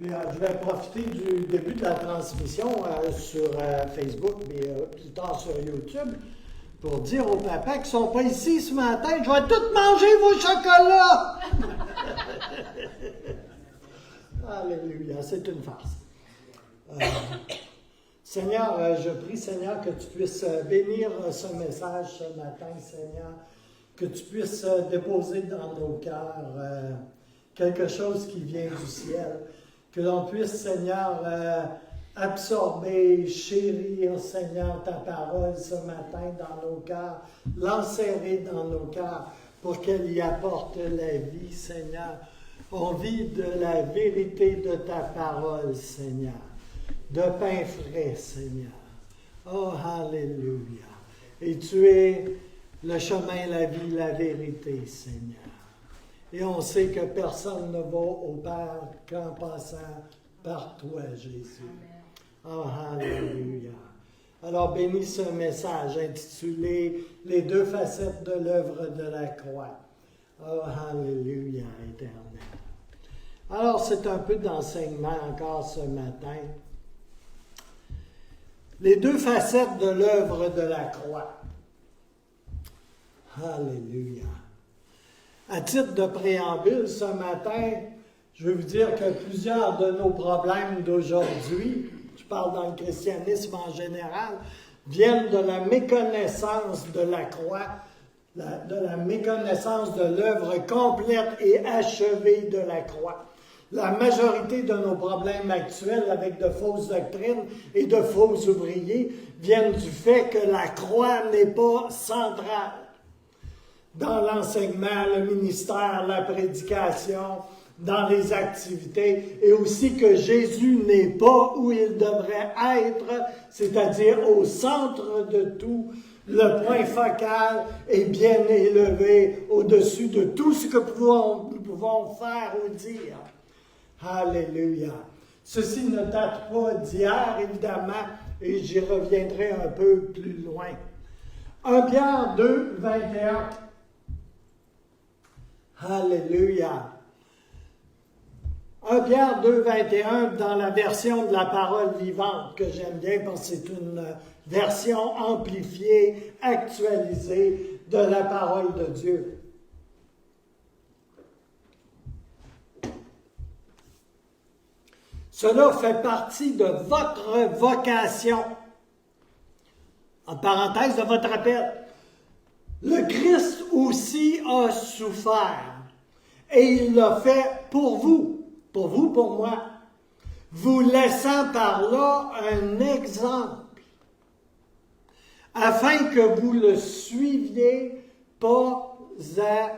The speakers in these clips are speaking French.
Puis, je vais profiter du début de la transmission sur Facebook, mais plus tard sur YouTube, pour dire aux papas qui ne sont pas ici ce matin, je vais tout manger vos chocolats! Alléluia, c'est une farce. Seigneur, je prie, Seigneur, que tu puisses bénir ce message ce matin, Seigneur, que tu puisses déposer dans nos cœurs quelque chose qui vient du ciel, que l'on puisse, Seigneur, absorber, chérir, Seigneur, ta parole ce matin dans nos cœurs, l'enserrer dans nos cœurs pour qu'elle y apporte la vie, Seigneur. On vit de la vérité de ta parole, Seigneur, de pain frais, Seigneur. Oh, alléluia. Et tu es le chemin, la vie, la vérité, Seigneur. Et on sait que personne ne va au Père qu'en passant par toi, Jésus. Oh, alléluia. Alors, bénis ce message intitulé « Les deux facettes de l'œuvre de la croix ». Oh, alléluia, éternel. Alors, c'est un peu d'enseignement encore ce matin. Les deux facettes de l'œuvre de la croix. Alléluia. À titre de préambule, ce matin, je veux vous dire que plusieurs de nos problèmes d'aujourd'hui, je parle dans le christianisme en général, viennent de la méconnaissance de la croix, de la méconnaissance de l'œuvre complète et achevée de la croix. La majorité de nos problèmes actuels avec de fausses doctrines et de faux ouvriers viennent du fait que la croix n'est pas centrale dans l'enseignement, le ministère, la prédication, dans les activités, et aussi que Jésus n'est pas où il devrait être, c'est-à-dire au centre de tout. Le point focal est bien élevé au-dessus de tout ce que nous pouvons faire ou dire. Alléluia. Ceci ne date pas d'hier, évidemment, et j'y reviendrai un peu plus loin. 1 Pierre 2, 21. Alléluia. 1 Pierre 2, 21, dans la version de la parole vivante, que j'aime bien parce que c'est une version amplifiée, actualisée de la parole de Dieu. Cela fait partie de votre vocation. En parenthèse, de votre appel. Le Christ aussi a souffert. Et il l'a fait pour vous, pour moi, vous laissant par là un exemple, afin que vous le suiviez pas à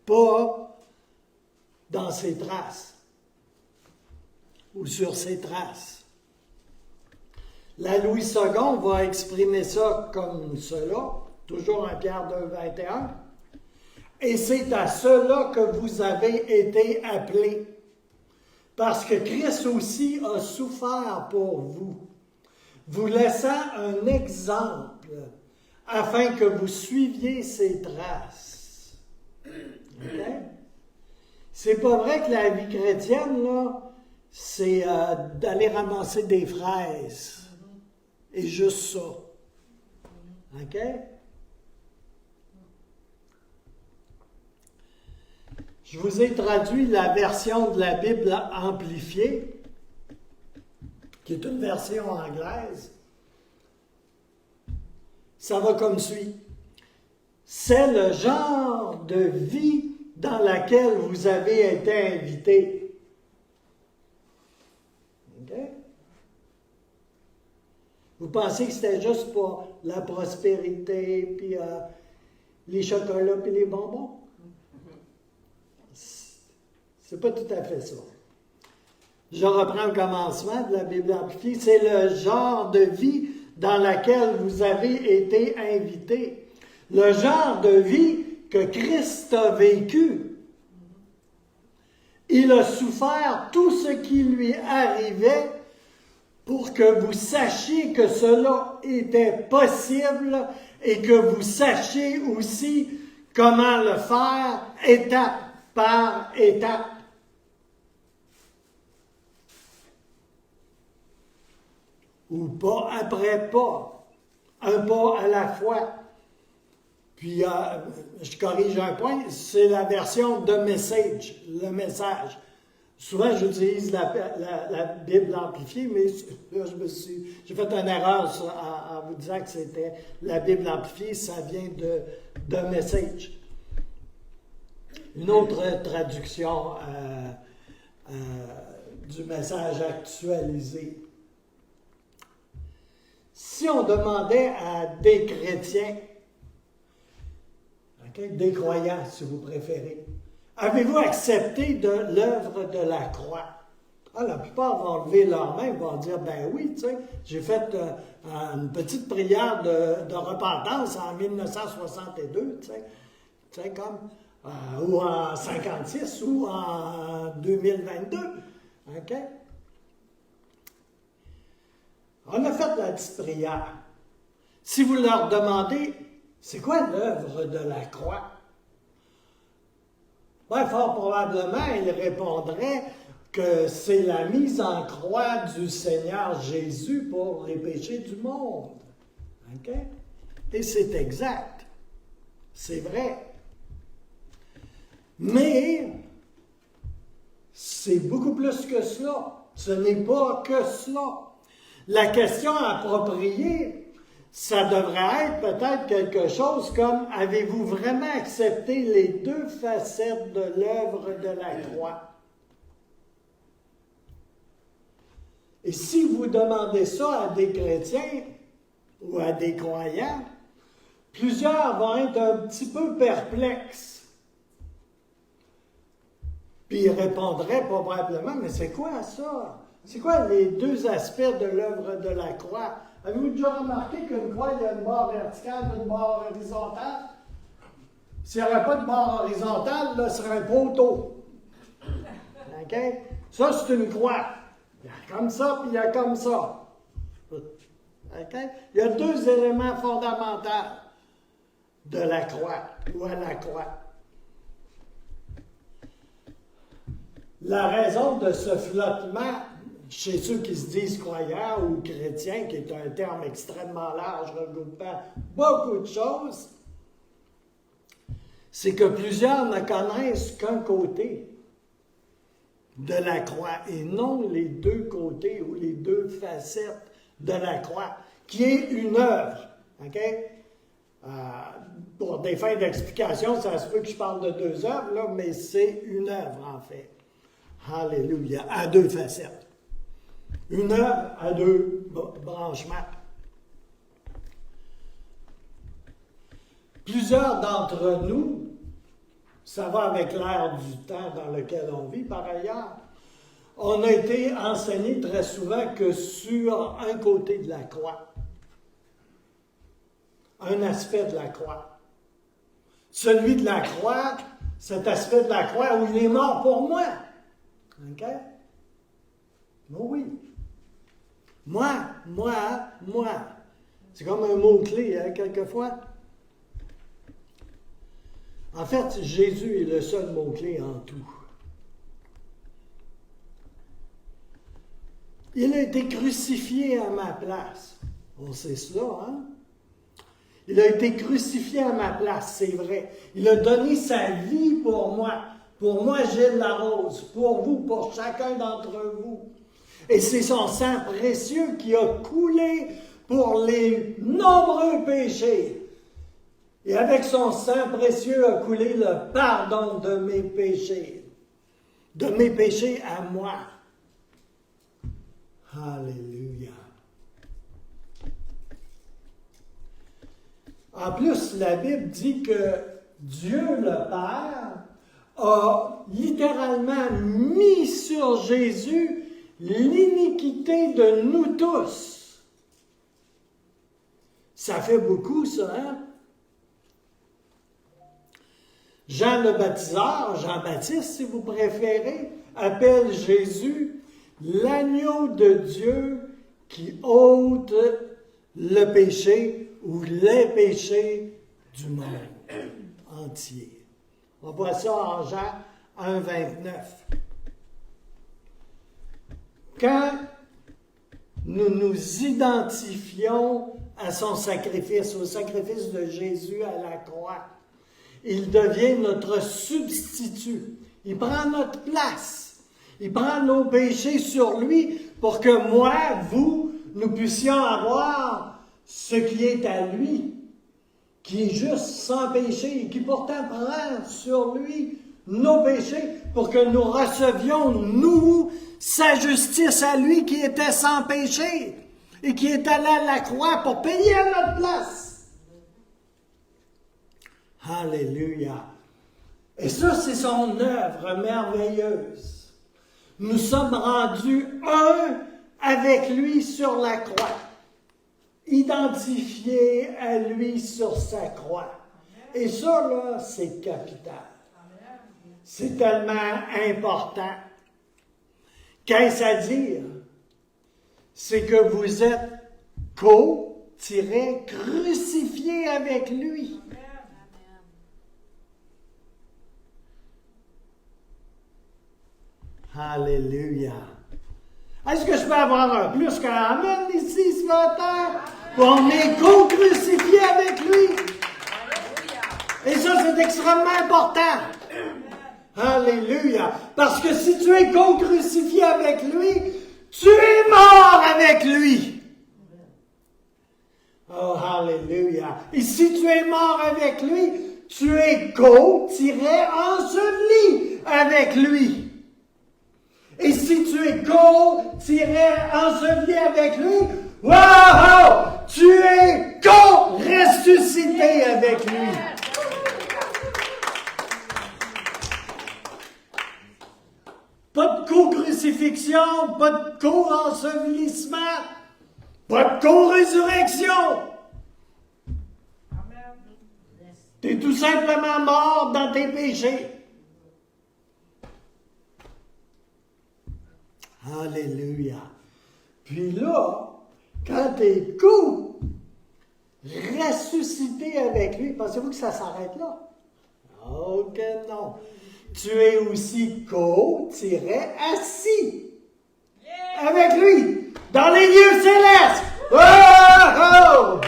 pas dans ses traces, ou sur ses traces. La Louis II va exprimer ça comme cela, toujours en Pierre 2, 21. Et c'est à cela que vous avez été appelés, parce que Christ aussi a souffert pour vous, vous laissant un exemple, afin que vous suiviez ses traces. Okay? C'est pas vrai que la vie chrétienne, là, c'est d'aller ramasser des fraises, et juste ça. OK? Je vous ai traduit la version de la Bible amplifiée, qui est une version anglaise. Ça va comme suit. C'est le genre de vie dans laquelle vous avez été invité. OK? Vous pensez que c'était juste pour la prospérité, puis les chocolats, puis les bonbons? C'est pas tout à fait ça. Je reprends le commencement de la Bible amplifiée. C'est le genre de vie dans laquelle vous avez été invités. Le genre de vie que Christ a vécu. Il a souffert tout ce qui lui arrivait pour que vous sachiez que cela était possible et que vous sachiez aussi comment le faire étape par étape. ou pas après pas, un pas à la fois. Puis, je corrige un point, c'est la version de message, le message. Souvent, j'utilise la Bible amplifiée, mais là, j'ai fait une erreur en vous disant que c'était la Bible amplifiée, ça vient de message. Une autre traduction du message actualisé. Si on demandait à des chrétiens, des croyants si vous préférez, avez-vous accepté de l'œuvre de la croix? La plupart vont lever leurs mains et vont dire, ben oui, tu sais, j'ai fait une petite prière de repentance en 1962, tu sais, comme, ou en 56 ou en 2022, OK? On a fait la petite prière. Si vous leur demandez, c'est quoi l'œuvre de la croix? Ben, fort probablement, ils répondraient que c'est la mise en croix du Seigneur Jésus pour les péchés du monde. OK? Et c'est exact. C'est vrai. Mais, c'est beaucoup plus que cela. Ce n'est pas que cela. La question appropriée, ça devrait être peut-être quelque chose comme, avez-vous vraiment accepté les deux facettes de l'œuvre de la croix? Et si vous demandez ça à des chrétiens ou à des croyants, plusieurs vont être un petit peu perplexes. Puis ils répondraient probablement, mais c'est quoi ça? C'est quoi les deux aspects de l'œuvre de la croix? Avez-vous déjà remarqué qu'une croix, il y a une barre verticale et une barre horizontale? S'il n'y avait pas de barre horizontale, là, ce serait un poteau. OK? Ça, c'est une croix. Il y a comme ça, puis il y a comme ça. OK? Il y a deux éléments fondamentaux de la croix, ou à la croix. La raison de ce flottement, chez ceux qui se disent croyants ou chrétiens, qui est un terme extrêmement large, regroupant beaucoup de choses, c'est que plusieurs ne connaissent qu'un côté de la croix et non les deux côtés ou les deux facettes de la croix, qui est une œuvre. OK? Pour des fins d'explication, ça se peut que je parle de deux œuvres, là, mais c'est une œuvre en fait. Alléluia, à deux facettes. Une œuvre à deux branchements. Plusieurs d'entre nous, ça va avec l'ère du temps dans lequel on vit par ailleurs, on a été enseigné très souvent que sur un côté de la croix, un aspect de la croix. Celui de la croix, cet aspect de la croix où il est mort pour moi. OK? Bon, oui. Moi. C'est comme un mot-clé, hein, quelquefois. En fait, Jésus est le seul mot-clé en tout. Il a été crucifié à ma place. On sait cela, hein? Il a été crucifié à ma place, c'est vrai. Il a donné sa vie pour moi. Pour moi, Gilles Larose. Pour vous, pour chacun d'entre vous. Et c'est son sang précieux qui a coulé pour les nombreux péchés. Et avec son sang précieux a coulé le pardon de mes péchés. De mes péchés à moi. Alléluia. En plus, la Bible dit que Dieu le Père a littéralement mis sur Jésus l'iniquité de nous tous. Ça fait beaucoup, ça, hein? Jean le baptiseur, Jean-Baptiste si vous préférez, appelle Jésus l'agneau de Dieu qui ôte le péché ou les péchés du monde entier. On voit ça en Jean 1, 29. Quand nous nous identifions à son sacrifice, au sacrifice de Jésus à la croix. Il devient notre substitut. Il prend notre place. Il prend nos péchés sur lui pour que moi, vous, nous puissions avoir ce qui est à lui, qui est juste sans péché et qui pourtant prend sur lui nos péchés pour que nous recevions, nous, sa justice à lui qui était sans péché et qui est allé à la croix pour payer à notre place. Alléluia. Et ça, c'est son œuvre merveilleuse. Nous sommes rendus un avec lui sur la croix, identifiés à lui sur sa croix. Et ça, là, c'est capital. C'est tellement important. Qu'est-ce à dire? C'est que vous êtes crucifiés avec lui. Alléluia. Est-ce que je peux avoir un plus qu'un amen ici ce matin? On est co-crucifiés avec lui. Et ça, c'est extrêmement important. Alléluia. Parce que si tu es co-crucifié avec lui, tu es mort avec lui. Oh, alléluia. Et si tu es mort avec lui, tu es enseveli avec lui. Et si tu es enseveli avec lui, wow, tu es ressuscité avec lui. Pas de co-crucifixion, pas de co-ensevelissement, pas de co-résurrection. Tu es tout simplement mort dans tes péchés. Alléluia. Puis là, quand tu es ressuscité avec lui, pensez-vous que ça s'arrête là? Oh que non. Tu es aussi assis avec lui dans les lieux célestes. Oh, oh!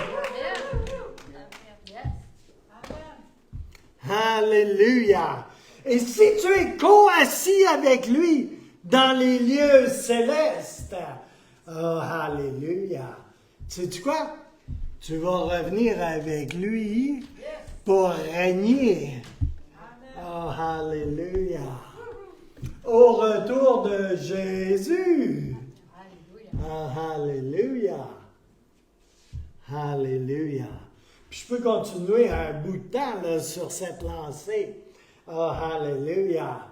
Alléluia. Et si tu es assis avec lui dans les lieux célestes, oh, alléluia. Sais-tu quoi? Tu vas revenir avec lui pour régner. Oh, alléluia. Au retour de Jésus. Oh, alléluia. Alléluia. Puis je peux continuer un bout de temps là, sur cette lancée. Oh, alléluia.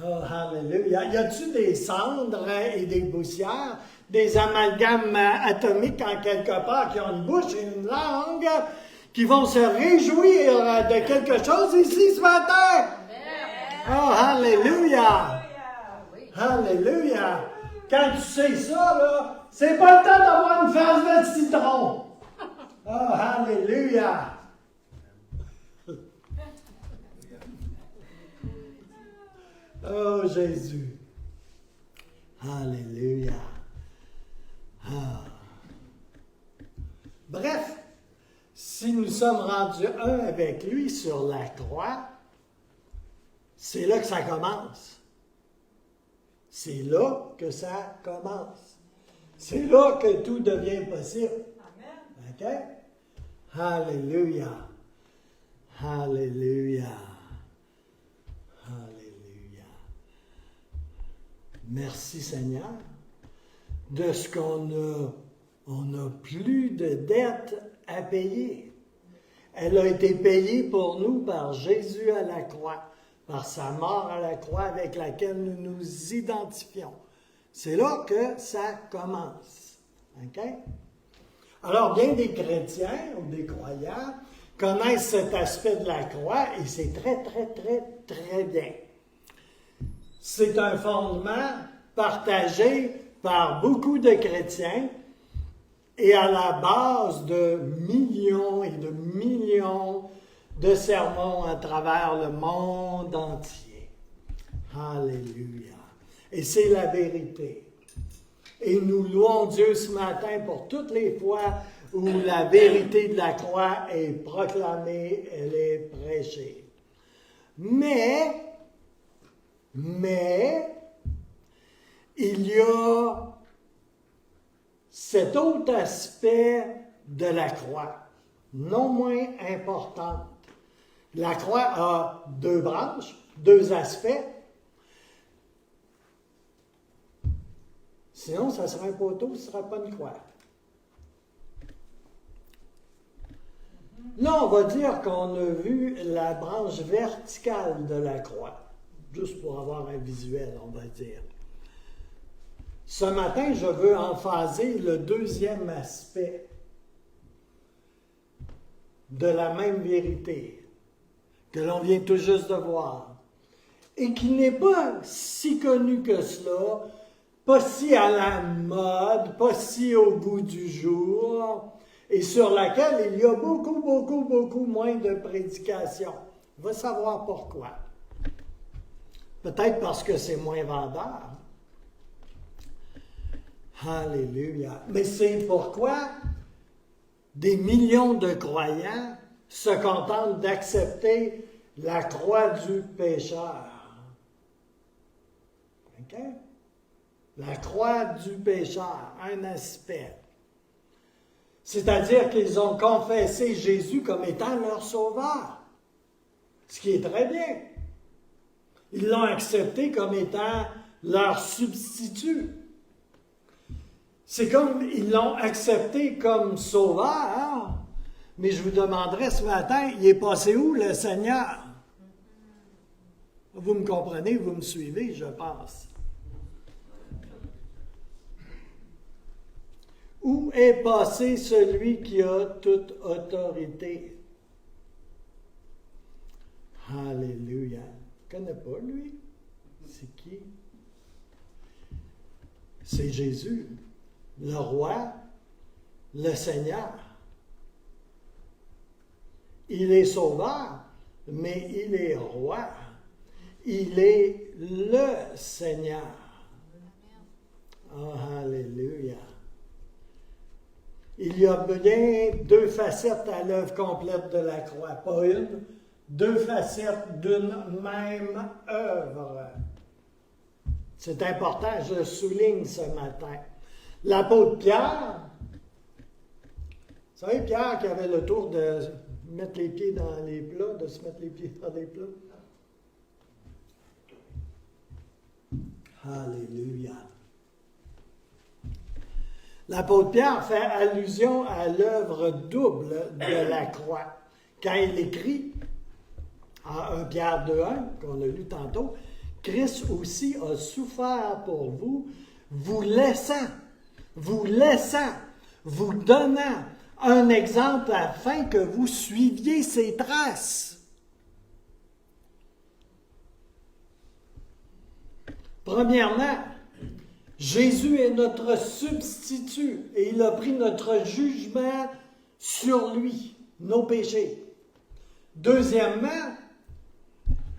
Oh, alléluia. Y a-t-il des cendres et des poussières, des amalgames atomiques en quelque part qui ont une bouche et une langue, qui vont se réjouir de quelque chose ici ce matin? Oh, alléluia! Alléluia! Quand tu sais ça, là, c'est pas le temps d'avoir une phase de citron. Oh, alléluia! Oh, Jésus! Alléluia! Ah. Bref, si nous sommes rendus un avec lui sur la croix, c'est là que ça commence. C'est là que ça commence. C'est là que tout devient possible. OK? Alléluia. Alléluia. Alléluia. Merci Seigneur de ce qu'on a. On n'a plus de dette à payer. Elle a été payée pour nous par Jésus à la croix, par sa mort à la croix avec laquelle nous nous identifions. C'est là que ça commence. OK? Alors, bien des chrétiens ou des croyants connaissent cet aspect de la croix et c'est très, très, très, très bien. C'est un fondement partagé par beaucoup de chrétiens et à la base de millions et de millions de sermons à travers le monde entier. Alléluia. Et c'est la vérité. Et nous louons Dieu ce matin pour toutes les fois où la vérité de la croix est proclamée, elle est prêchée. Mais, il y a cet autre aspect de la croix, non moins important. La croix a deux branches, deux aspects. Sinon, ça sera un poteau, ce ne sera pas une croix. Là, on va dire qu'on a vu la branche verticale de la croix, juste pour avoir un visuel, on va dire. Ce matin, je veux emphaser le deuxième aspect de la même vérité que l'on vient tout juste de voir et qui n'est pas si connu que cela, pas si à la mode, pas si au goût du jour, et sur laquelle il y a beaucoup moins de prédication. On va savoir pourquoi. Peut-être parce que c'est moins vendeur. Alléluia. Mais c'est pourquoi des millions de croyants se contentent d'accepter la croix du pécheur. OK? La croix du pécheur, un aspect. C'est-à-dire qu'ils ont confessé Jésus comme étant leur sauveur. Ce qui est très bien. Ils l'ont accepté comme étant leur substitut. C'est comme ils l'ont accepté comme sauveur, mais je vous demanderai ce matin, il est passé où le Seigneur? Vous me comprenez, vous me suivez, je pense. Où est passé celui qui a toute autorité? Alléluia. Je ne connais pas lui. C'est qui? C'est Jésus, le roi, le Seigneur. Il est sauveur, mais il est roi. Il est le Seigneur. Oh, alléluia. Il y a bien deux facettes à l'œuvre complète de la croix. Pas une, deux facettes d'une même œuvre. C'est important, je le souligne ce matin. L'apôtre Pierre, vous savez Pierre qui avait le tour de mettre les pieds dans les plats, de se mettre les pieds dans les plats? Alléluia. L'apôtre Pierre fait allusion à l'œuvre double de la croix. Quand il écrit en 1 Pierre 2:1, qu'on a lu tantôt, Christ aussi a souffert pour vous, vous laissant, vous donnant un exemple afin que vous suiviez ses traces. Premièrement, Jésus est notre substitut et il a pris notre jugement sur lui, nos péchés. Deuxièmement,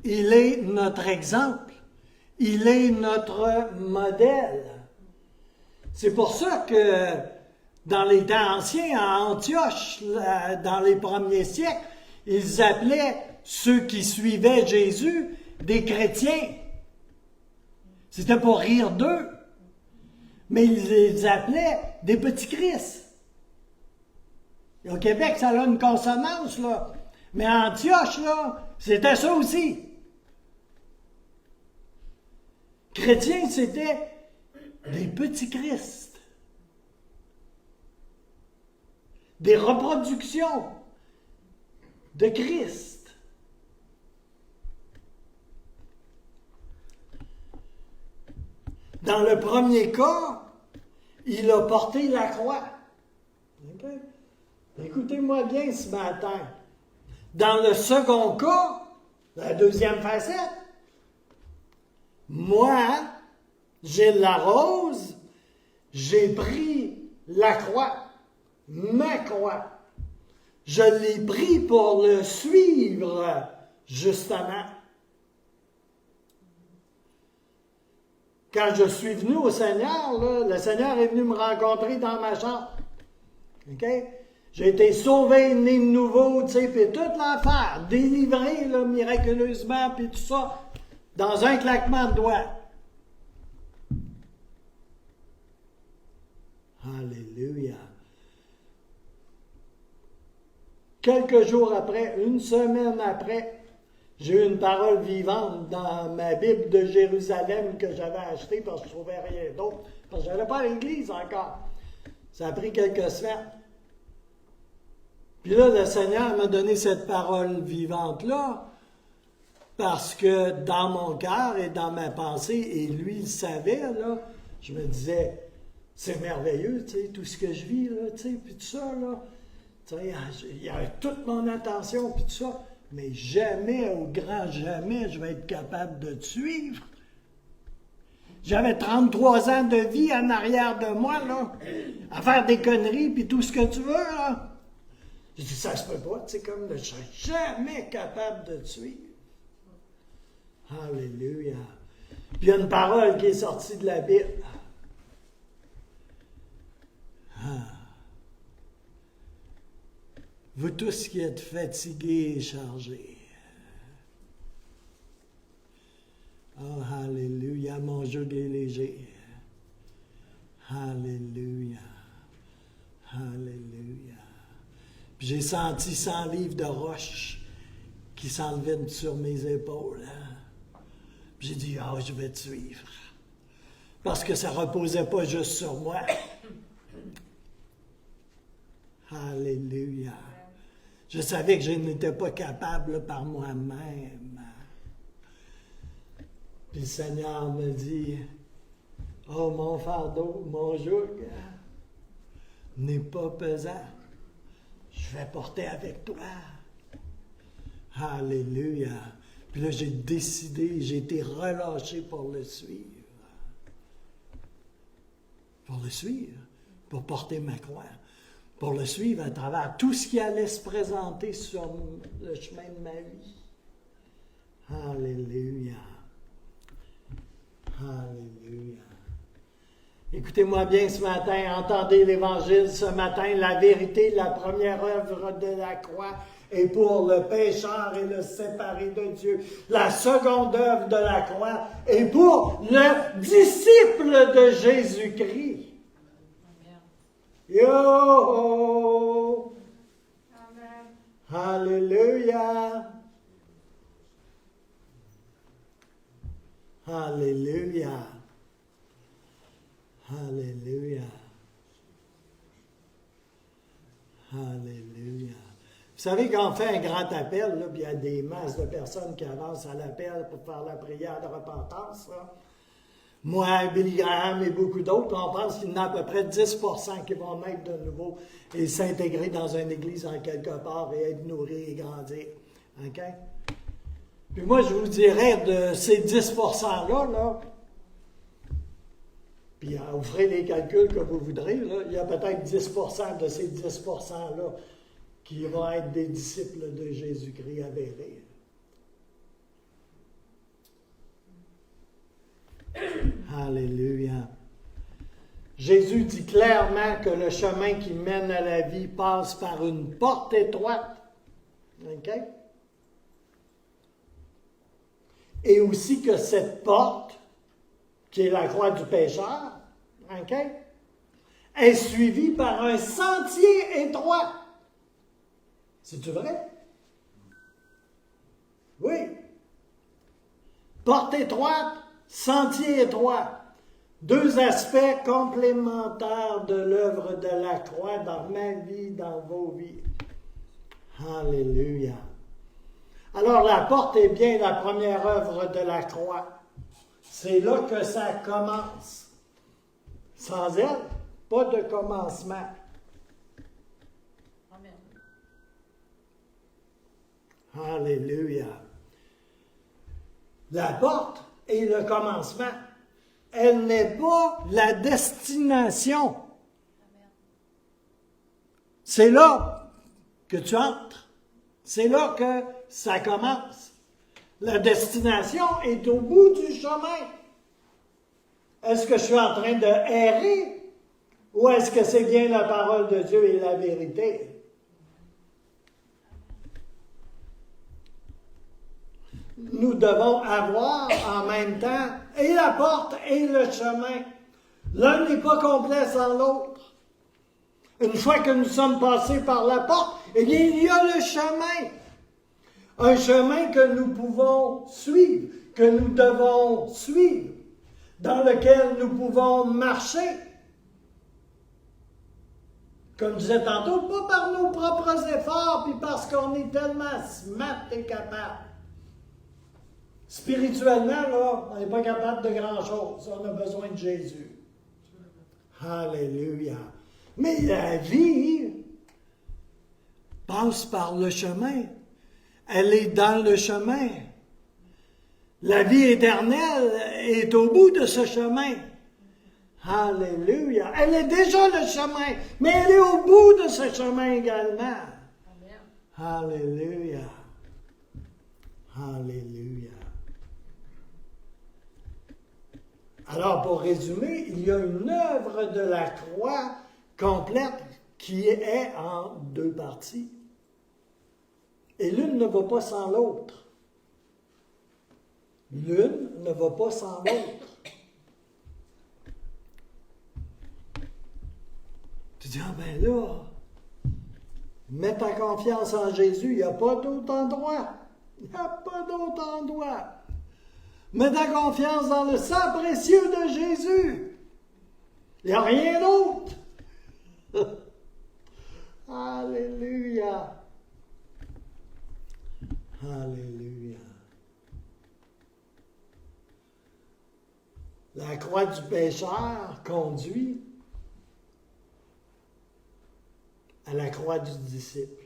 il est notre exemple. Il est notre modèle. C'est pour ça que dans les temps anciens, à Antioche, dans les premiers siècles, ils appelaient ceux qui suivaient Jésus des chrétiens. C'était pour rire d'eux. Mais ils les appelaient des petits Christ. Et au Québec, ça a une consonance, là. Mais à Antioche, là, c'était ça aussi. Chrétiens, c'était des petits Christ. Des reproductions de Christ. Dans le premier cas, il a porté la croix. Okay? Écoutez-moi bien ce matin. Dans le second cas, la deuxième facette, moi, j'ai la rose, j'ai pris la croix, ma croix. Je l'ai pris pour le suivre, justement. Quand je suis venu au Seigneur, là, le Seigneur est venu me rencontrer dans ma chambre. OK? J'ai été sauvé, né de nouveau, tu sais, puis toute l'affaire, délivré là, miraculeusement, puis tout ça, dans un claquement de doigts. Alléluia. Quelques jours après, une semaine après, j'ai eu une parole vivante dans ma Bible de Jérusalem que j'avais achetée parce que je ne trouvais rien d'autre, parce que je n'allais pas à l'église encore. Ça a pris quelques semaines. Puis là, le Seigneur m'a donné cette parole vivante-là parce que dans mon cœur et dans ma pensée, et lui il savait, là, je me disais, c'est merveilleux, tu sais, tout ce que je vis, là, tu sais, puis tout ça, là. Tu sais, il y a toute mon attention, puis tout ça, mais jamais, au grand jamais, je vais être capable de te suivre. J'avais 33 ans de vie en arrière de moi, là, à faire des conneries, puis tout ce que tu veux, là. Je dis, ça se peut pas, tu sais, comme je serais jamais capable de te suivre. Alléluia. Puis il y a une parole qui est sortie de la Bible. Vous tous qui êtes fatigués et chargés. Oh, alléluia, mon joug est léger. Alléluia. Alléluia. Puis j'ai senti 100 livres de roche qui s'enlevaient sur mes épaules. Puis j'ai dit, je vais te suivre. Parce que ça ne reposait pas juste sur moi. Alléluia. Je savais que je n'étais pas capable par moi-même. Puis le Seigneur me dit, oh mon fardeau, mon joug n'est pas pesant. Je vais porter avec toi. Alléluia. Puis là, j'ai décidé, j'ai été relâché pour le suivre. Pour le suivre, pour porter ma croix. Pour le suivre à travers tout ce qui allait se présenter sur le chemin de ma vie. Alléluia. Alléluia. Écoutez-moi bien ce matin, entendez l'Évangile ce matin, la vérité, la première œuvre de la croix est pour le pécheur et le séparé de Dieu. La seconde œuvre de la croix est pour le disciple de Jésus-Christ. Yo! Amen. Alléluia! Alléluia! Alléluia! Alléluia! Vous savez, quand on fait un grand appel, là, puis il y a des masses de personnes qui avancent à l'appel pour faire la prière de repentance, là. Moi, Billy Graham et beaucoup d'autres, on pense qu'il y en a à peu près 10% qui vont naître de nouveau et s'intégrer dans une église en quelque part et être nourris et grandir. OK? Puis moi, je vous dirais de ces 10%-là, là, puis vous ferez les calculs que vous voudrez, là, il y a peut-être 10% de ces 10%-là qui vont être des disciples de Jésus-Christ avérés. Alléluia. Jésus dit clairement que le chemin qui mène à la vie passe par une porte étroite. OK? Et aussi que cette porte, qui est la croix du pécheur, OK, est suivie par un sentier étroit. C'est-tu vrai? Oui. Porte étroite, sentier étroit. Deux aspects complémentaires de l'œuvre de la croix dans ma vie, dans vos vies. Alléluia. Alors la porte est bien la première œuvre de la croix. C'est là que ça commence. Sans elle, pas de commencement. Amen. Alléluia. La porte est le commencement. Elle n'est pas la destination. Amen. C'est là que tu entres. C'est là que ça commence. La destination est au bout du chemin. Est-ce que je suis en train de errer? Ou est-ce que c'est bien la parole de Dieu et la vérité? Nous devons avoir en même temps et la porte et le chemin. L'un n'est pas complet sans l'autre. Une fois que nous sommes passés par la porte, eh bien, il y a le chemin. Un chemin que nous pouvons suivre, que nous devons suivre, dans lequel nous pouvons marcher. Comme je disais tantôt, pas par nos propres efforts, puis parce qu'on est tellement smart et capable. Spirituellement, là, on n'est pas capable de grand-chose. On a besoin de Jésus. Alléluia. Mais la vie passe par le chemin. Elle est dans le chemin. La vie éternelle est au bout de ce chemin. Alléluia. Elle est déjà le chemin, mais elle est au bout de ce chemin également. Amen. Alléluia. Alléluia. Alors, pour résumer, il y a une œuvre de la croix complète qui est en deux parties. Et l'une ne va pas sans l'autre. L'une ne va pas sans l'autre. Tu dis, ah ben là, mets ta confiance en Jésus, il n'y a pas d'autre endroit. Il n'y a pas d'autre endroit. Mets ta confiance dans le sang précieux de Jésus. Il n'y a rien d'autre. Alléluia. Alléluia. La croix du pécheur conduit à la croix du disciple.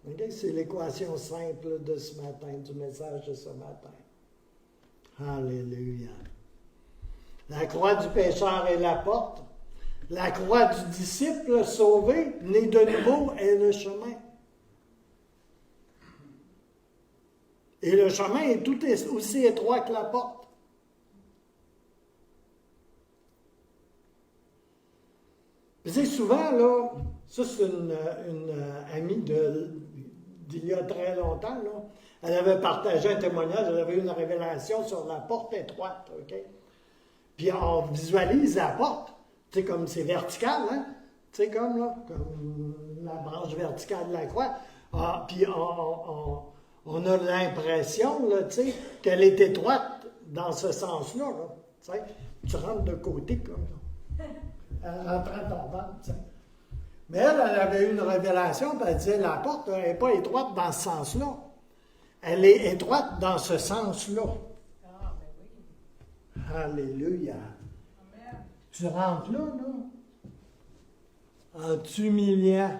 Okay? C'est l'équation simple de ce matin, du message de ce matin. Alléluia. La croix du pécheur est la porte. La croix du disciple sauvé, né de nouveau, est le chemin. Et le chemin est tout aussi étroit que la porte. Vous savez, souvent, là, ça c'est une amie d'il y a très longtemps, là. Elle avait partagé un témoignage, elle avait eu une révélation sur la porte étroite, OK? Puis on visualise la porte, tu sais, comme c'est vertical, hein? Tu sais, comme là, comme la branche verticale de la croix. Ah, puis on a l'impression, là, tu sais, qu'elle est étroite dans ce sens-là, là. Tu sais, tu rentres de côté, comme ça. Elle rentre ton ventre, tu sais. Mais elle avait eu une révélation, puis elle disait, la porte n'est pas étroite dans ce sens-là. Elle est étroite dans ce sens-là. Ah, ben oui. Alléluia. Amen. Tu rentres là, en t'humiliant,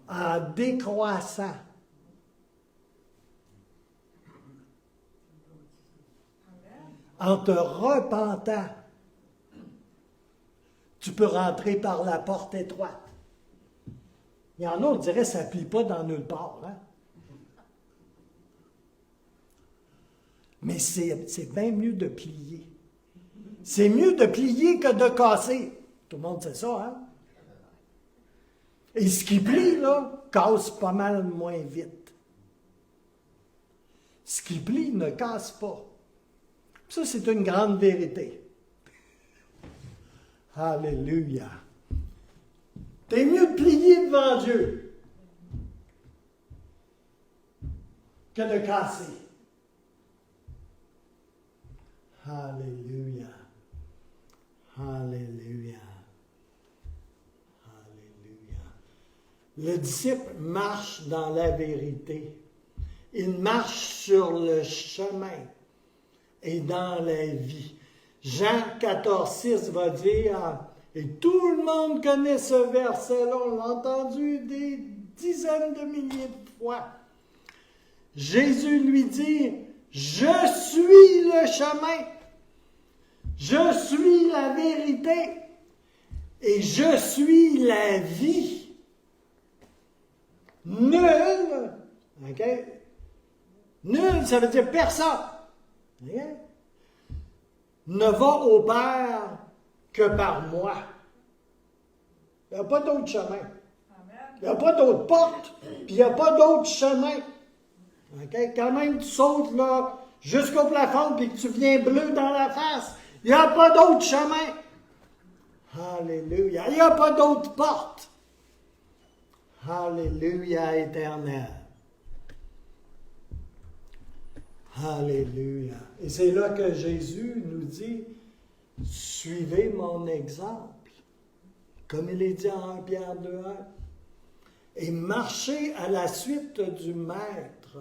en décroissant. En te repentant. Tu peux rentrer par la porte étroite. Il y en a, on dirait, ça ne plie pas dans nulle part, hein? Mais c'est bien mieux de plier. C'est mieux de plier que de casser. Tout le monde sait ça, hein? Et ce qui plie, là, casse pas mal moins vite. Ce qui plie ne casse pas. Ça, c'est une grande vérité. Alléluia. T'es mieux de plier devant Dieu que de casser. Alléluia. Alléluia. Alléluia. Le disciple marche dans la vérité. Il marche sur le chemin et dans la vie. Jean 14,6 va dire, et tout le monde connaît ce verset-là, on l'a entendu des dizaines de milliers de fois. Jésus lui dit, je suis le chemin, je suis la vérité et je suis la vie. Nul, OK? Nul, ça veut dire personne. OK? ne va au Père que par moi. Il n'y a pas d'autre chemin. Il n'y a pas d'autre porte, puis il n'y a pas d'autre chemin. Okay? Quand même tu sautes là jusqu'au plafond puis que tu viens bleu dans la face, il n'y a pas d'autre chemin. Alléluia. Il n'y a pas d'autre porte. Alléluia éternel. Alléluia. Et c'est là que Jésus nous dit, suivez mon exemple. Comme il est dit en 1 Pierre 2:1. Et marchez à la suite du Maître.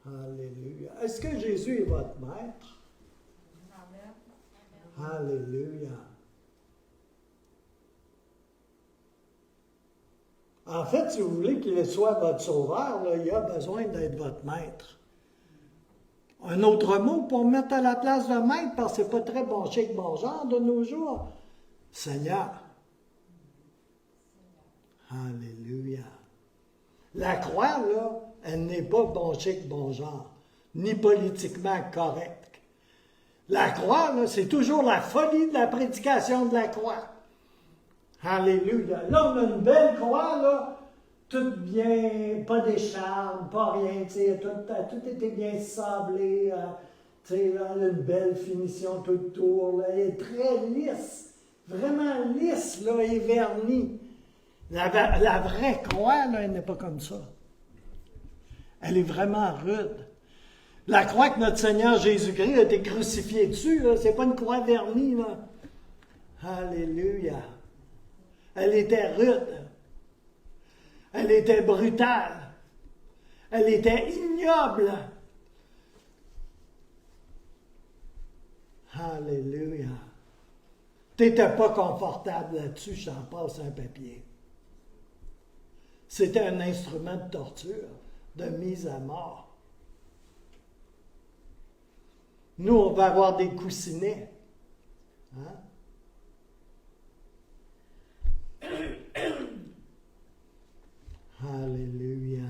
Alléluia. Est-ce que Jésus est votre Maître? Amen. Alléluia. En fait, si vous voulez qu'il soit votre sauveur, là, il a besoin d'être votre Maître. Un autre mot pour mettre à la place de Maître, parce que c'est pas très bon chic, bon genre de nos jours. Seigneur. Alléluia. La croix, là, elle n'est pas bon chic, bon genre, ni politiquement correcte. La croix, là, c'est toujours la folie de la prédication de la croix. Alléluia. Là, on a une belle croix, là, toute bien, pas d'écharpe, pas rien, tu sais, tout était bien sablé, tu sais, là, une belle finition tout autour, là, elle est très lisse, vraiment lisse, là, et vernie. La vraie croix, là, elle n'est pas comme ça. Elle est vraiment rude. La croix que notre Seigneur Jésus-Christ a été crucifié dessus, ce n'est pas une croix vernie, là. Alléluia. Elle était rude. Elle était brutale. Elle était ignoble. Alléluia. Tu n'étais pas confortable là-dessus, j'en passe un papier. C'était un instrument de torture, de mise à mort. Nous, on va avoir des coussinets. Hein? Alléluia.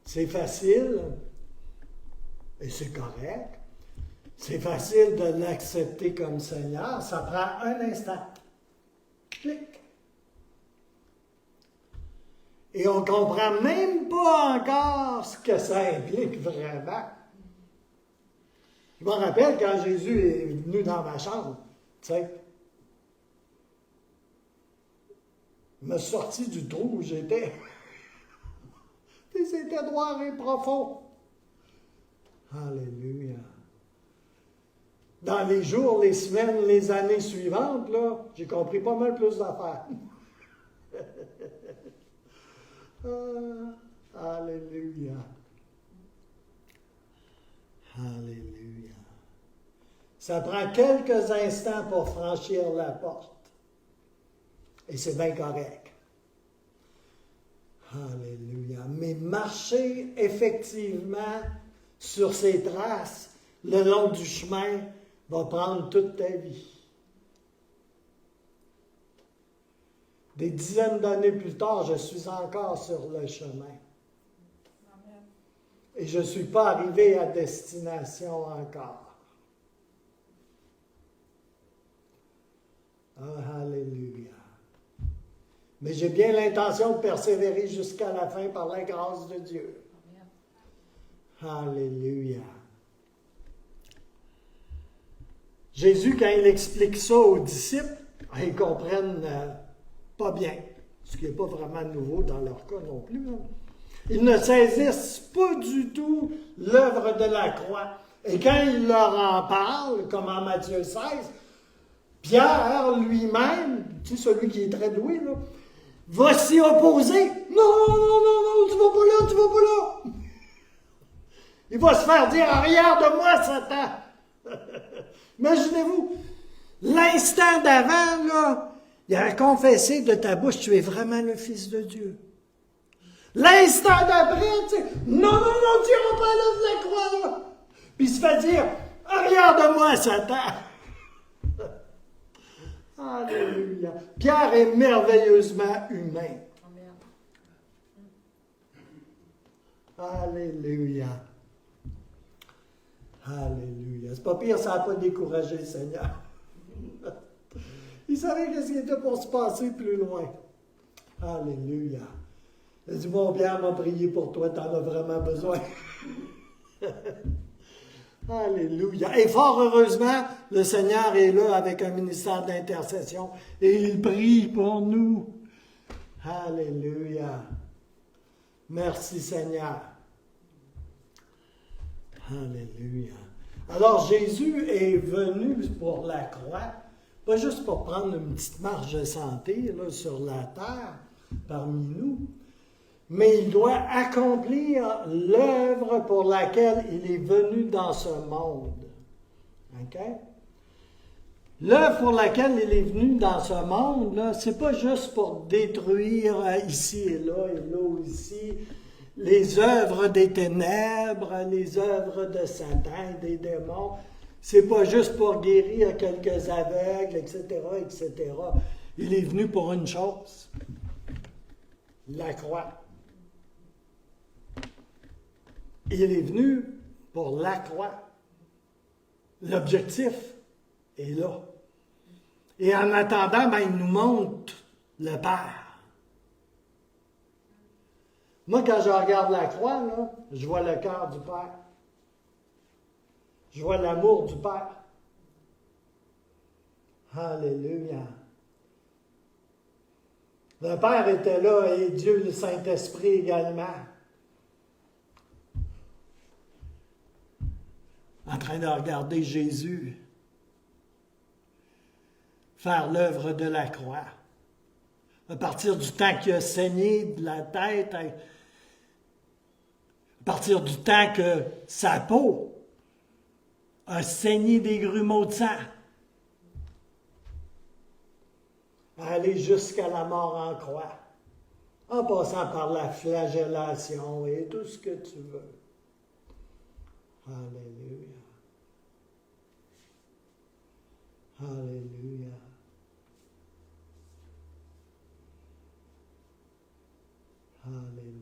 C'est facile, et c'est correct. C'est facile de l'accepter comme Seigneur. Ça prend un instant. Clic. Et on ne comprend même pas encore ce que ça implique vraiment. Je me rappelle quand Jésus est venu dans ma chambre, tu sais, il m'a sorti du trou où j'étais. Et c'était noir et profond. Alléluia. Dans les jours, les semaines, les années suivantes, là, j'ai compris pas mal plus d'affaires. Alléluia. Alléluia. Ça prend quelques instants pour franchir la porte. Et c'est bien correct. Alléluia. Mais marcher effectivement sur ces traces le long du chemin va prendre toute ta vie. Des dizaines d'années plus tard, je suis encore sur le chemin. Amen. Et je ne suis pas arrivé à destination encore. Ah, alléluia. Mais j'ai bien l'intention de persévérer jusqu'à la fin par la grâce de Dieu. Amen. Alléluia. Jésus, quand il explique ça aux disciples, ils comprennent pas bien, ce qui n'est pas vraiment nouveau dans leur cas non plus. Hein. Ils ne saisissent pas du tout l'œuvre de la croix. Et quand il leur en parle, comme en Matthieu 16, Pierre lui-même, tu sais, celui qui est très doué, là, va s'y opposer. Non, tu vas pas là, tu vas pas là. Il va se faire dire, arrière de moi, Satan. Imaginez-vous, l'instant d'avant, là, il a confessé de ta bouche, tu es vraiment le Fils de Dieu. L'instant d'après, tu sais, non, tu n'iras pas là de la croix, là. Puis il se fait dire, arrière de moi, Satan. Alléluia. Pierre est merveilleusement humain. Alléluia. Alléluia. C'est pas pire, ça n'a pas découragé le Seigneur. Il savait qu'est-ce qui était pour se passer plus loin. Alléluia. Il a dit, mon Pierre m'a prié pour toi, tu en as vraiment besoin. Alléluia. Et fort heureusement, le Seigneur est là avec un ministère d'intercession et il prie pour nous. Alléluia. Merci Seigneur. Alléluia. Alors Jésus est venu pour la croix, pas juste pour prendre une petite marche de santé là, sur la terre parmi nous, mais il doit accomplir l'œuvre pour laquelle il est venu dans ce monde. OK? L'œuvre pour laquelle il est venu dans ce monde, ce n'est pas juste pour détruire ici et là ici, les œuvres des ténèbres, les œuvres de Satan, des démons. C'est pas juste pour guérir quelques aveugles, etc., etc. Il est venu pour une chose, la croix. Il est venu pour la croix. L'objectif est là. Et en attendant, il nous montre le Père. Moi, quand je regarde la croix, là, je vois le cœur du Père. Je vois l'amour du Père. Alléluia. Le Père était là et Dieu, le Saint-Esprit également. En train de regarder Jésus faire l'œuvre de la croix. À partir du temps qu'il a saigné de la tête, à partir du temps que sa peau a saigné des grumeaux de sang, à aller jusqu'à la mort en croix, en passant par la flagellation et tout ce que tu veux. Alléluia. Alléluia. Alléluia.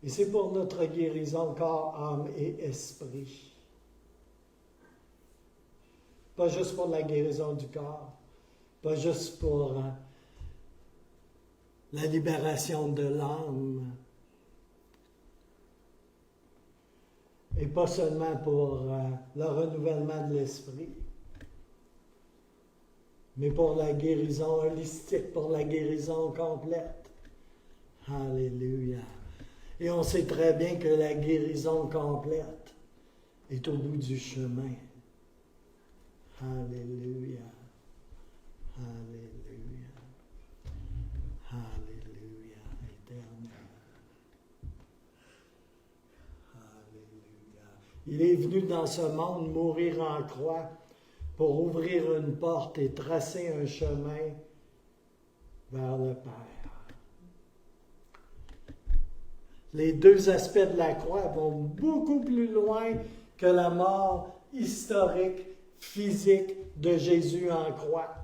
Et c'est pour notre guérison, corps, âme et esprit. Pas juste pour la guérison du corps, pas juste pour la libération de l'âme, et pas seulement pour le renouvellement de l'esprit, mais pour la guérison holistique, pour la guérison complète. Alléluia. Et on sait très bien que la guérison complète est au bout du chemin. Alléluia. Alléluia. Alléluia. Éternel. Alléluia. Il est venu dans ce monde mourir en croix pour ouvrir une porte et tracer un chemin vers le Père. Les deux aspects de la croix vont beaucoup plus loin que la mort historique, physique de Jésus en croix.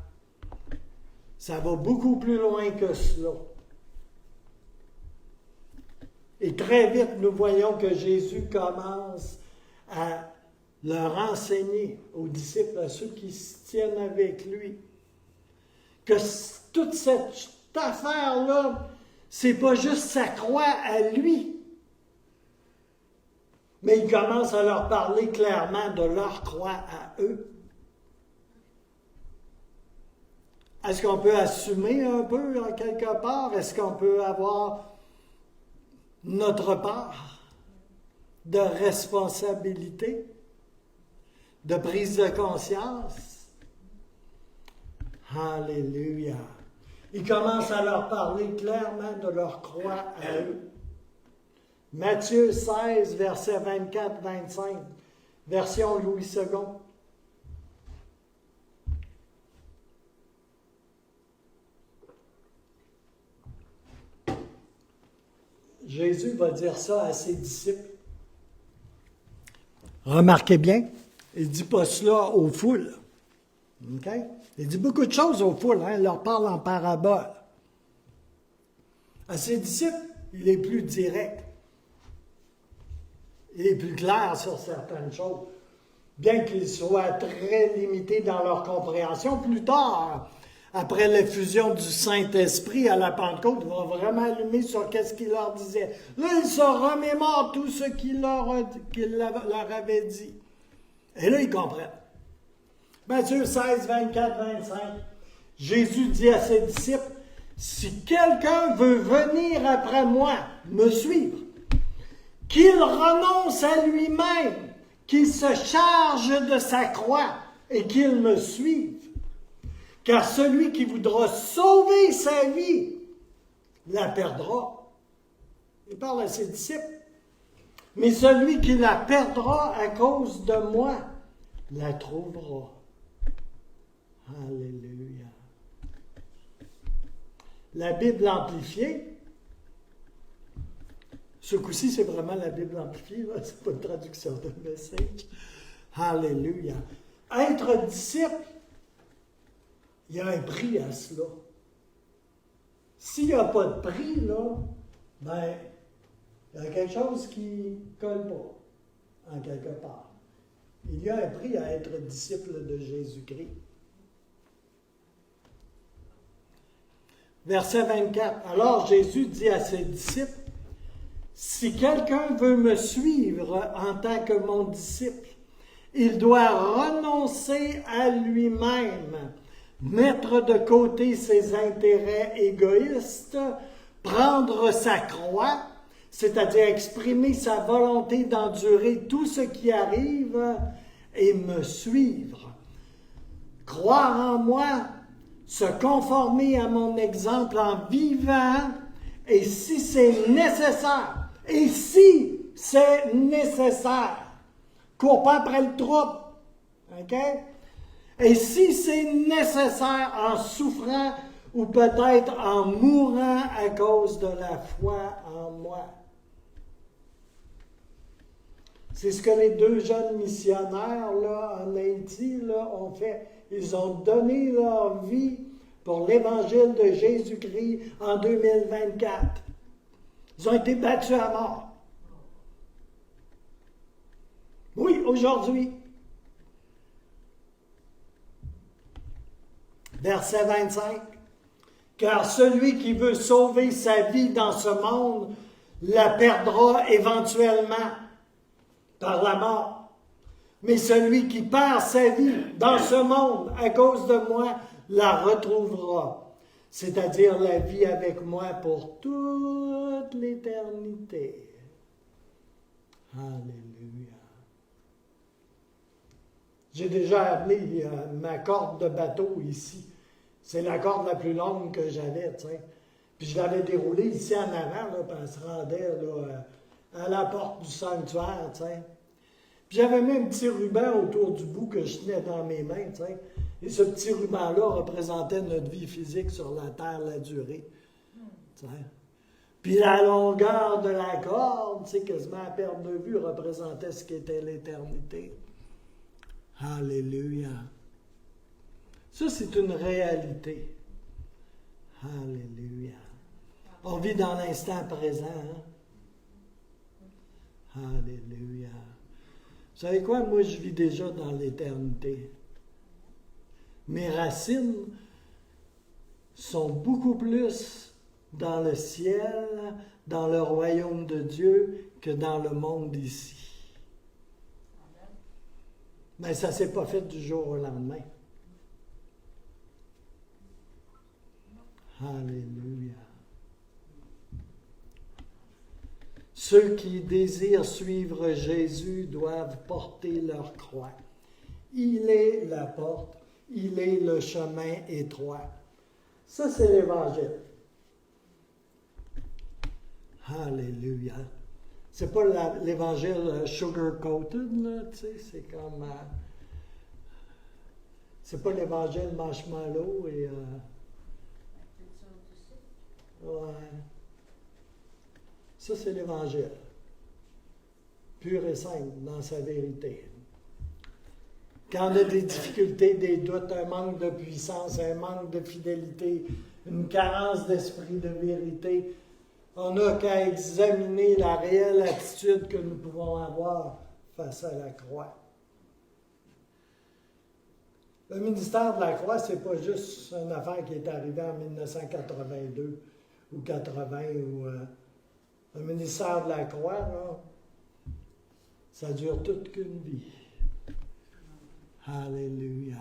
Ça va beaucoup plus loin que cela. Et très vite, nous voyons que Jésus commence à leur enseigner aux disciples, à ceux qui se tiennent avec lui, que toute cette affaire-là, c'est pas juste sa croix à lui, mais il commence à leur parler clairement de leur croix à eux. Est-ce qu'on peut assumer un peu, en quelque part? Est-ce qu'on peut avoir notre part de responsabilité, de prise de conscience? Alléluia. Il commence à leur parler clairement de leur croix à eux. Matthieu 16, versets 24-25, version Louis II. Jésus va dire ça à ses disciples. Remarquez bien, il ne dit pas cela aux foules. Okay? Il dit beaucoup de choses aux foules, il leur parle en parabole. À ses disciples, il est plus direct. Il est plus clair sur certaines choses. Bien qu'ils soient très limités dans leur compréhension, plus tard, après l'effusion du Saint-Esprit à la Pentecôte, ils vont vraiment allumer sur qu'est-ce qu'il leur disait. Là, ils se remémorent tout ce qu'il leur avait dit. Et là, ils comprennent. Matthieu 16, 24, 25. Jésus dit à ses disciples, « Si quelqu'un veut venir après moi, me suivre, qu'il renonce à lui-même, qu'il se charge de sa croix et qu'il me suive. Car celui qui voudra sauver sa vie la perdra. » Il parle à ses disciples. « Mais celui qui la perdra à cause de moi la trouvera. » Alléluia. La Bible amplifiée, ce coup-ci, c'est vraiment la Bible amplifiée, c'est pas une traduction de message. Alléluia. Être disciple, il y a un prix à cela. S'il n'y a pas de prix, là, ben, il y a quelque chose qui ne colle pas, en quelque part. Il y a un prix à être disciple de Jésus-Christ. Verset 24. Alors Jésus dit à ses disciples, « Si quelqu'un veut me suivre en tant que mon disciple, il doit renoncer à lui-même, mettre de côté ses intérêts égoïstes, prendre sa croix, c'est-à-dire exprimer sa volonté d'endurer tout ce qui arrive, et me suivre. Croire en moi, se conformer à mon exemple en vivant, et si c'est nécessaire, cours pas après le trouble, ok? Et si c'est nécessaire, en souffrant ou peut-être en mourant à cause de la foi en moi. C'est ce que les deux jeunes missionnaires là, en Haïti là, ont fait. Ils ont donné leur vie pour l'Évangile de Jésus-Christ en 2024. Ils ont été battus à mort. Oui, aujourd'hui. Verset 25. Car celui qui veut sauver sa vie dans ce monde la perdra éventuellement par la mort. Mais celui qui perd sa vie dans ce monde à cause de moi la retrouvera. C'est-à-dire la vie avec moi pour toute l'éternité. Alléluia. J'ai déjà amené ma corde de bateau ici. C'est la corde la plus longue que j'avais, tu sais. Puis je l'avais déroulée ici en avant, là, puis elle se rendait là, à la porte du sanctuaire, tu sais. Puis j'avais mis un petit ruban autour du bout que je tenais dans mes mains, tu sais. Et ce petit ruban-là représentait notre vie physique sur la terre, la durée. Tu sais. Puis la longueur de la corde, tu sais, quasiment à perte de vue, représentait ce qu'était l'éternité. Alléluia. Ça, c'est une réalité. Alléluia. On vit dans l'instant présent. Hein? Alléluia. Vous savez quoi? Moi, je vis déjà dans l'éternité. Mes racines sont beaucoup plus dans le ciel, dans le royaume de Dieu, que dans le monde ici. Mais ça ne s'est pas fait du jour au lendemain. Alléluia. Ceux qui désirent suivre Jésus doivent porter leur croix. Il est la porte, il est le chemin étroit. Ça, c'est l'Évangile. Alléluia. C'est pas l'Évangile sugar-coated, là, tu sais, c'est comme... c'est pas l'Évangile marshmallow et... ouais. Ça, c'est l'Évangile. Pur et simple dans sa vérité. Quand on a des difficultés, des doutes, un manque de puissance, un manque de fidélité, une carence d'esprit de vérité, On n'a qu'à examiner la réelle attitude que nous pouvons avoir face à la croix. Le ministère de la croix, ce n'est pas juste une affaire qui est arrivée en 1982 ou 80 ou le ministère de la croix, là, ça dure toute qu'une vie. Alléluia.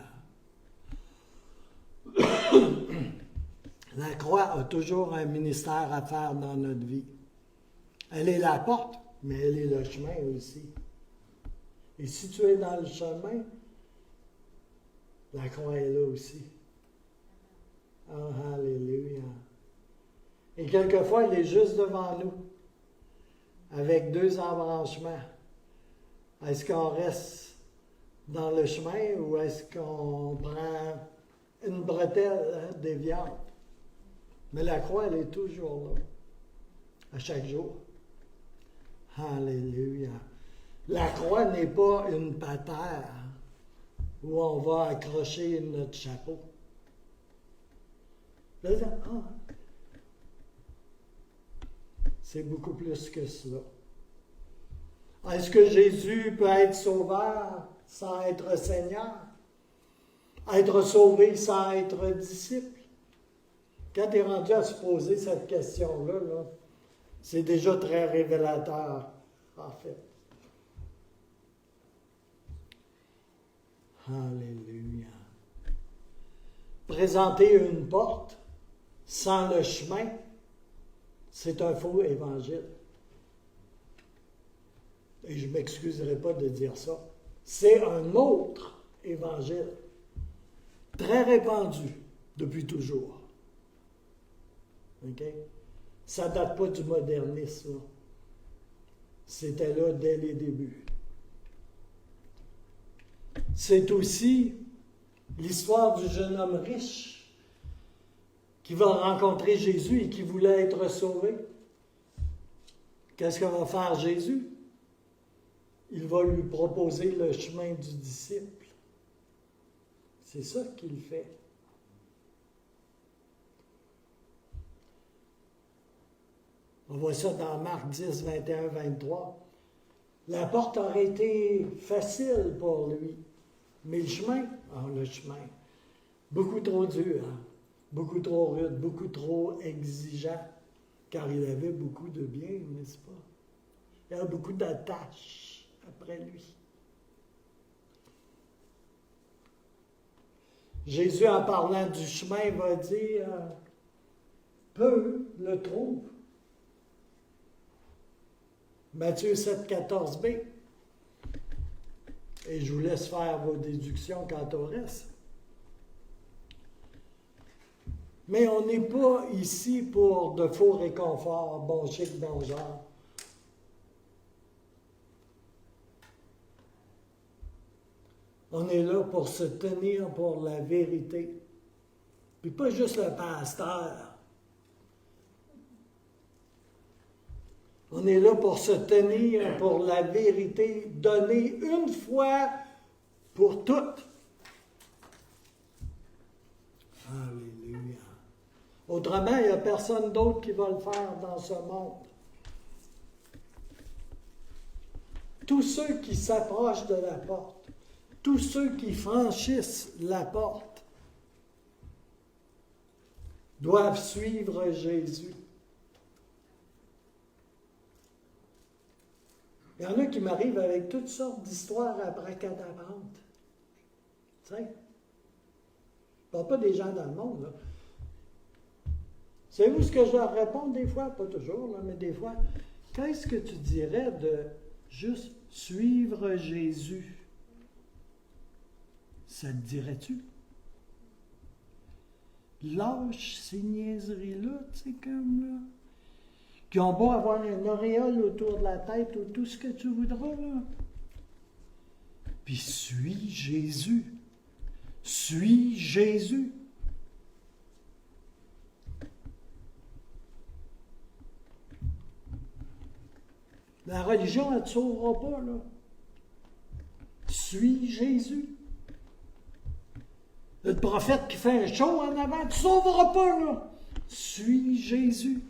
La croix a toujours un ministère à faire dans notre vie. Elle est la porte, mais elle est le chemin aussi. Et si tu es dans le chemin, la croix est là aussi. Oh, alléluia. Et quelquefois, il est juste devant nous, avec deux embranchements. Est-ce qu'on reste dans le chemin ou est-ce qu'on prend une bretelle déviante? Mais la croix, elle est toujours là, à chaque jour. Alléluia. La croix n'est pas une patère où on va accrocher notre chapeau. C'est beaucoup plus que cela. Est-ce que Jésus peut être sauveur sans être Seigneur? Être sauvé sans être disciple? Quand tu es rendu à se poser cette question-là, là, c'est déjà très révélateur, en fait. Alléluia. Présenter une porte sans le chemin, c'est un faux évangile. Et je ne m'excuserai pas de dire ça. C'est un autre évangile, très répandu depuis toujours. OK? Ça ne date pas du modernisme. Là. C'était là dès les débuts. C'est aussi l'histoire du jeune homme riche qui va rencontrer Jésus et qui voulait être sauvé. Qu'est-ce que va faire Jésus? Il va lui proposer le chemin du disciple. C'est ça qu'il fait. On voit ça dans Marc 10, 21, 23. La porte aurait été facile pour lui. Mais le chemin, beaucoup trop dur, hein? Beaucoup trop rude, beaucoup trop exigeant, car il avait beaucoup de biens, n'est-ce pas? Il y a beaucoup d'attaches après lui. Jésus, en parlant du chemin, va dire peu le trouvent. Matthieu 7, 14b. Et je vous laisse faire vos déductions quant au reste. Mais on n'est pas ici pour de faux réconforts, bon chic, bon genre. On est là pour se tenir pour la vérité. Puis pas juste le pasteur. On est là pour se tenir pour la vérité, donnée une fois pour toutes. Alléluia. Autrement, il n'y a personne d'autre qui va le faire dans ce monde. Tous ceux qui s'approchent de la porte, tous ceux qui franchissent la porte, doivent suivre Jésus. Il y en a qui m'arrivent avec toutes sortes d'histoires abracadabrantes. Tu sais? Je ne parle pas des gens dans le monde, là. Savez-vous ce que je leur réponds des fois? Pas toujours, là, mais des fois. Qu'est-ce que tu dirais de juste suivre Jésus? Ça te dirait-tu? Lâche ces niaiseries-là, tu sais, comme là. Qui ont beau avoir une auréole autour de la tête ou tout ce que tu voudras, là. Puis suis Jésus. Suis Jésus. La religion, elle ne te sauvera pas, là. Suis Jésus. Le prophète qui fait un show en avant, tu ne sauveras pas, là. Suis Jésus.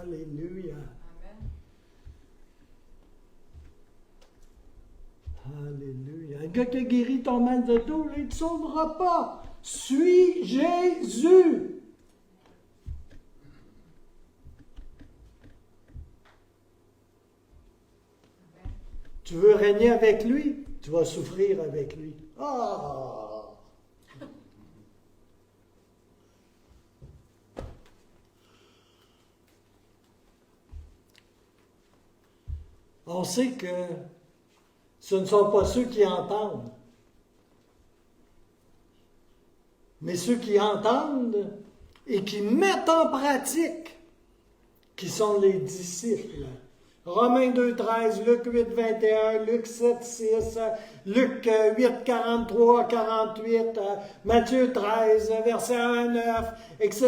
Alléluia. Alléluia. Un gars qui a guéri ton mal de dos, il ne te sauvera pas. Suis Jésus. Tu veux régner avec lui, tu vas souffrir avec lui. Ah! On sait que ce ne sont pas ceux qui entendent, mais ceux qui entendent et qui mettent en pratique, qui sont les disciples. Romains 2, 13, Luc 8, 21, Luc 7, 6, Luc 8, 43, 48, Matthieu 13, verset 1, 9, etc.,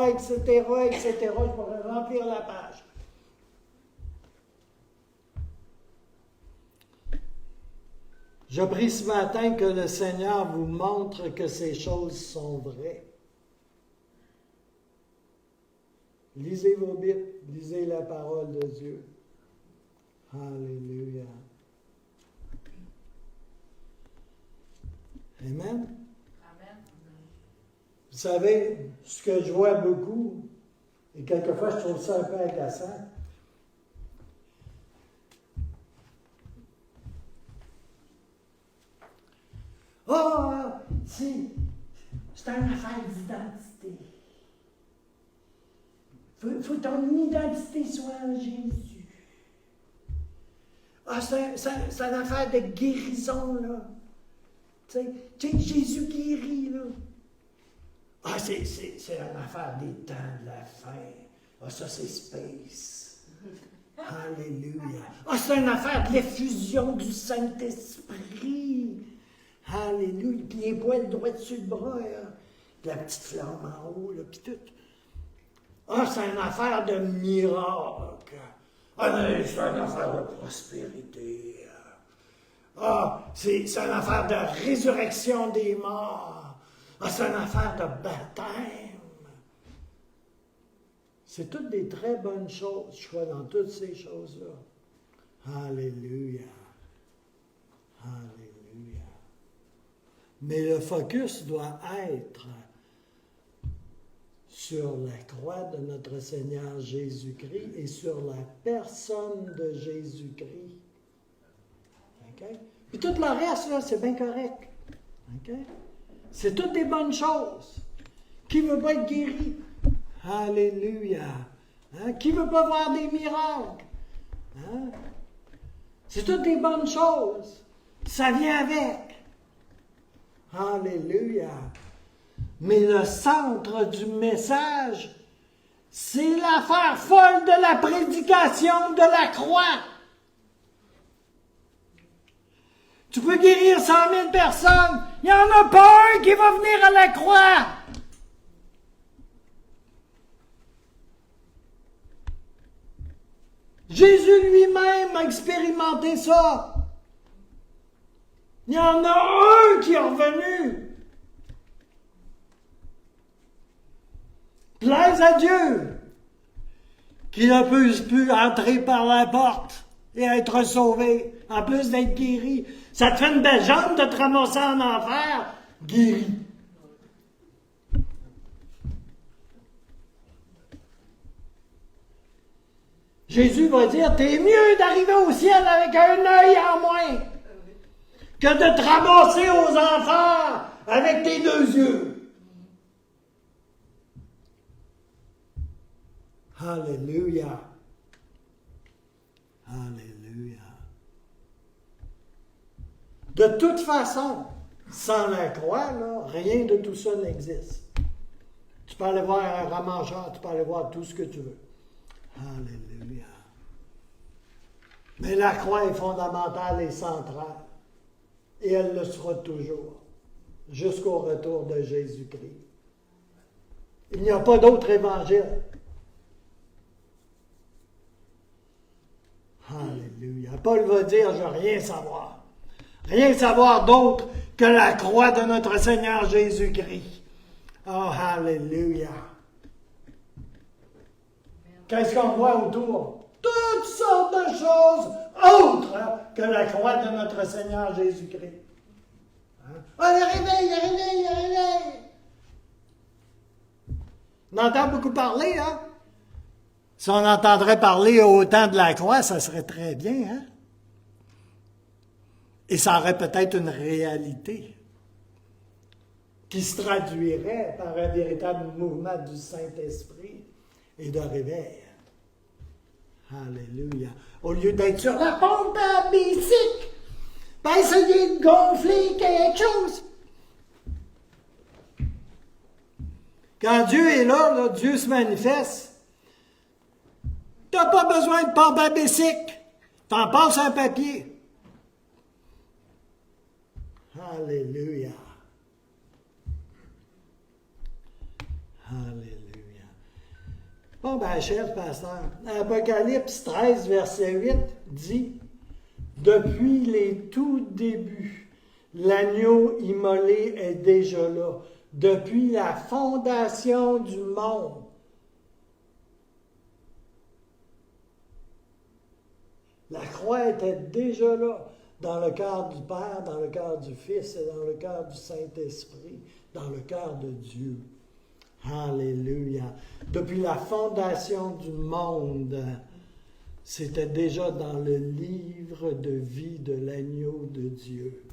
etc., etc. Je pourrais remplir la page. Je prie ce matin que le Seigneur vous montre que ces choses sont vraies. Lisez vos Bibles, lisez la parole de Dieu. Alléluia. Amen. Amen. Vous savez, ce que je vois beaucoup, et quelquefois je trouve ça un peu agaçant, c'est une affaire d'identité. Faut que ton identité soit en Jésus. C'est une affaire de guérison, là. Tu sais, Jésus guérit, là. C'est une affaire des temps de la fin. Ça, c'est space. Alléluia. C'est une affaire de l'effusion du Saint-Esprit. Alléluia. Puis les poils droits sur le bras, la petite flamme en haut, là, puis tout. C'est une affaire de miracle. Mais c'est une affaire de prospérité. C'est une affaire de résurrection des morts. C'est une affaire de baptême. C'est toutes des très bonnes choses, je crois, dans toutes ces choses-là. Alléluia. Alléluia. Mais le focus doit être sur la croix de notre Seigneur Jésus-Christ et sur la personne de Jésus-Christ. OK? Puis tout le reste, là, c'est bien correct. OK? C'est toutes des bonnes choses. Qui ne veut pas être guéri? Alléluia. Qui ne veut pas voir des miracles? C'est toutes des bonnes choses. Ça vient avec. Alléluia. Mais le centre du message, c'est l'affaire folle de la prédication de la croix. Tu peux guérir 100 000 personnes, il n'y en a pas un qui va venir à la croix. Jésus lui-même a expérimenté ça. Il y en a un qui est revenu. Plaise à Dieu qu'il a pu entrer par la porte et être sauvé, en plus d'être guéri. Ça te fait une belle jambe de te ramasser en enfer, guéri. Jésus va dire, t'es mieux d'arriver au ciel avec un œil en moins que de te ramasser aux enfers avec tes deux yeux. Alléluia. Alléluia. De toute façon, sans la croix, là, rien de tout ça n'existe. Tu peux aller voir un ramangeur, tu peux aller voir tout ce que tu veux. Alléluia. Mais la croix est fondamentale et centrale. Et elle le sera toujours, jusqu'au retour de Jésus-Christ. Il n'y a pas d'autre évangile. Alléluia. Paul va dire, je ne veux rien savoir. Rien savoir d'autre que la croix de notre Seigneur Jésus-Christ. Oh, alléluia. qu'est-ce qu'on voit autour? Toutes sortes de choses autres que la croix de notre Seigneur Jésus-Christ. Hein? Oh, le réveil, le réveil, le réveil! On entend beaucoup parler, hein? Si on entendrait parler autant de la croix, ça serait très bien, hein? Et ça aurait peut-être une réalité qui se traduirait par un véritable mouvement du Saint-Esprit et de réveil. Alléluia. Au lieu d'être sur la pompe à bicycle, pas essayer de gonfler quelque chose. Quand Dieu est là, Dieu se manifeste. Tu n'as pas besoin de pompe à bicycle. Tu en passes un papier. Alléluia. Alléluia. Bon, ben, cher pasteur, Apocalypse 13, verset 8 dit « Depuis les tout débuts, l'agneau immolé est déjà là. Depuis la fondation du monde. » La croix était déjà là, dans le cœur du Père, dans le cœur du Fils et dans le cœur du Saint-Esprit, dans le cœur de Dieu. Alléluia. Depuis la fondation du monde, c'était déjà dans le livre de vie de l'agneau de Dieu.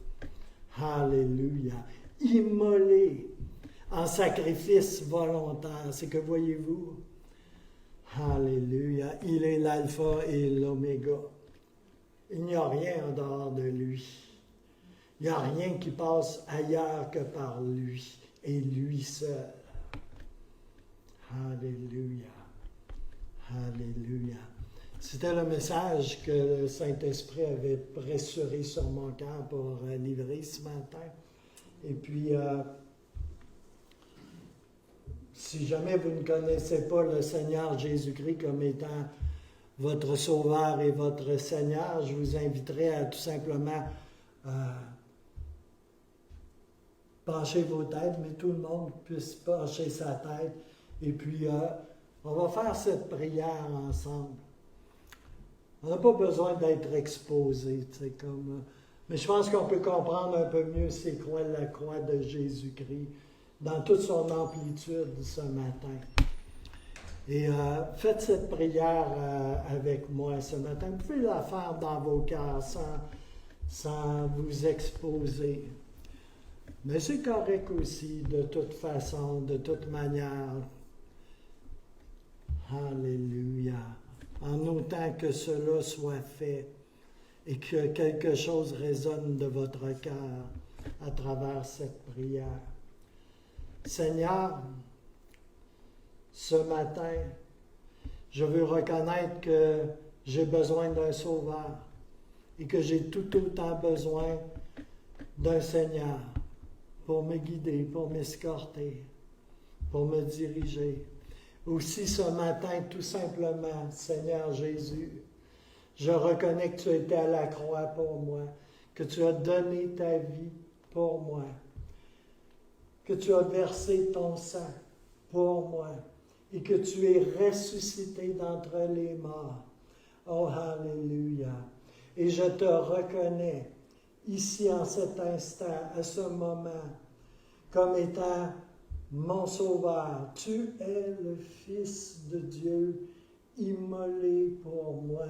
Alléluia. Immolé en sacrifice volontaire. C'est que voyez-vous? Alléluia. Il est l'alpha et l'oméga. Il n'y a rien en dehors de lui. Il n'y a rien qui passe ailleurs que par lui et lui seul. Alléluia. Alléluia. C'était le message que le Saint-Esprit avait pressuré sur mon cœur pour livrer ce matin. Et puis, si jamais vous ne connaissez pas le Seigneur Jésus-Christ comme étant votre Sauveur et votre Seigneur, je vous inviterai à tout simplement pencher vos têtes, mais tout le monde puisse pencher sa tête. Et puis, on va faire cette prière ensemble. On n'a pas besoin d'être exposé, tu sais, comme... mais je pense qu'on peut comprendre un peu mieux c'est quoi la croix de Jésus-Christ dans toute son amplitude ce matin. Et faites cette prière avec moi ce matin. Vous pouvez la faire dans vos cœurs sans vous exposer. Mais c'est correct aussi, de toute façon, de toute manière. Alléluia. En autant que cela soit fait et que quelque chose résonne de votre cœur à travers cette prière. Seigneur, ce matin, je veux reconnaître que j'ai besoin d'un Sauveur et que j'ai tout autant besoin d'un Seigneur pour me guider, pour m'escorter, pour me diriger. Aussi ce matin, tout simplement, Seigneur Jésus, je reconnais que tu étais à la croix pour moi, que tu as donné ta vie pour moi, que tu as versé ton sang pour moi et que tu es ressuscité d'entre les morts. Oh, Alléluia! Et je te reconnais ici en cet instant, à ce moment, comme étant mon Sauveur. Tu es le Fils de Dieu, immolé pour moi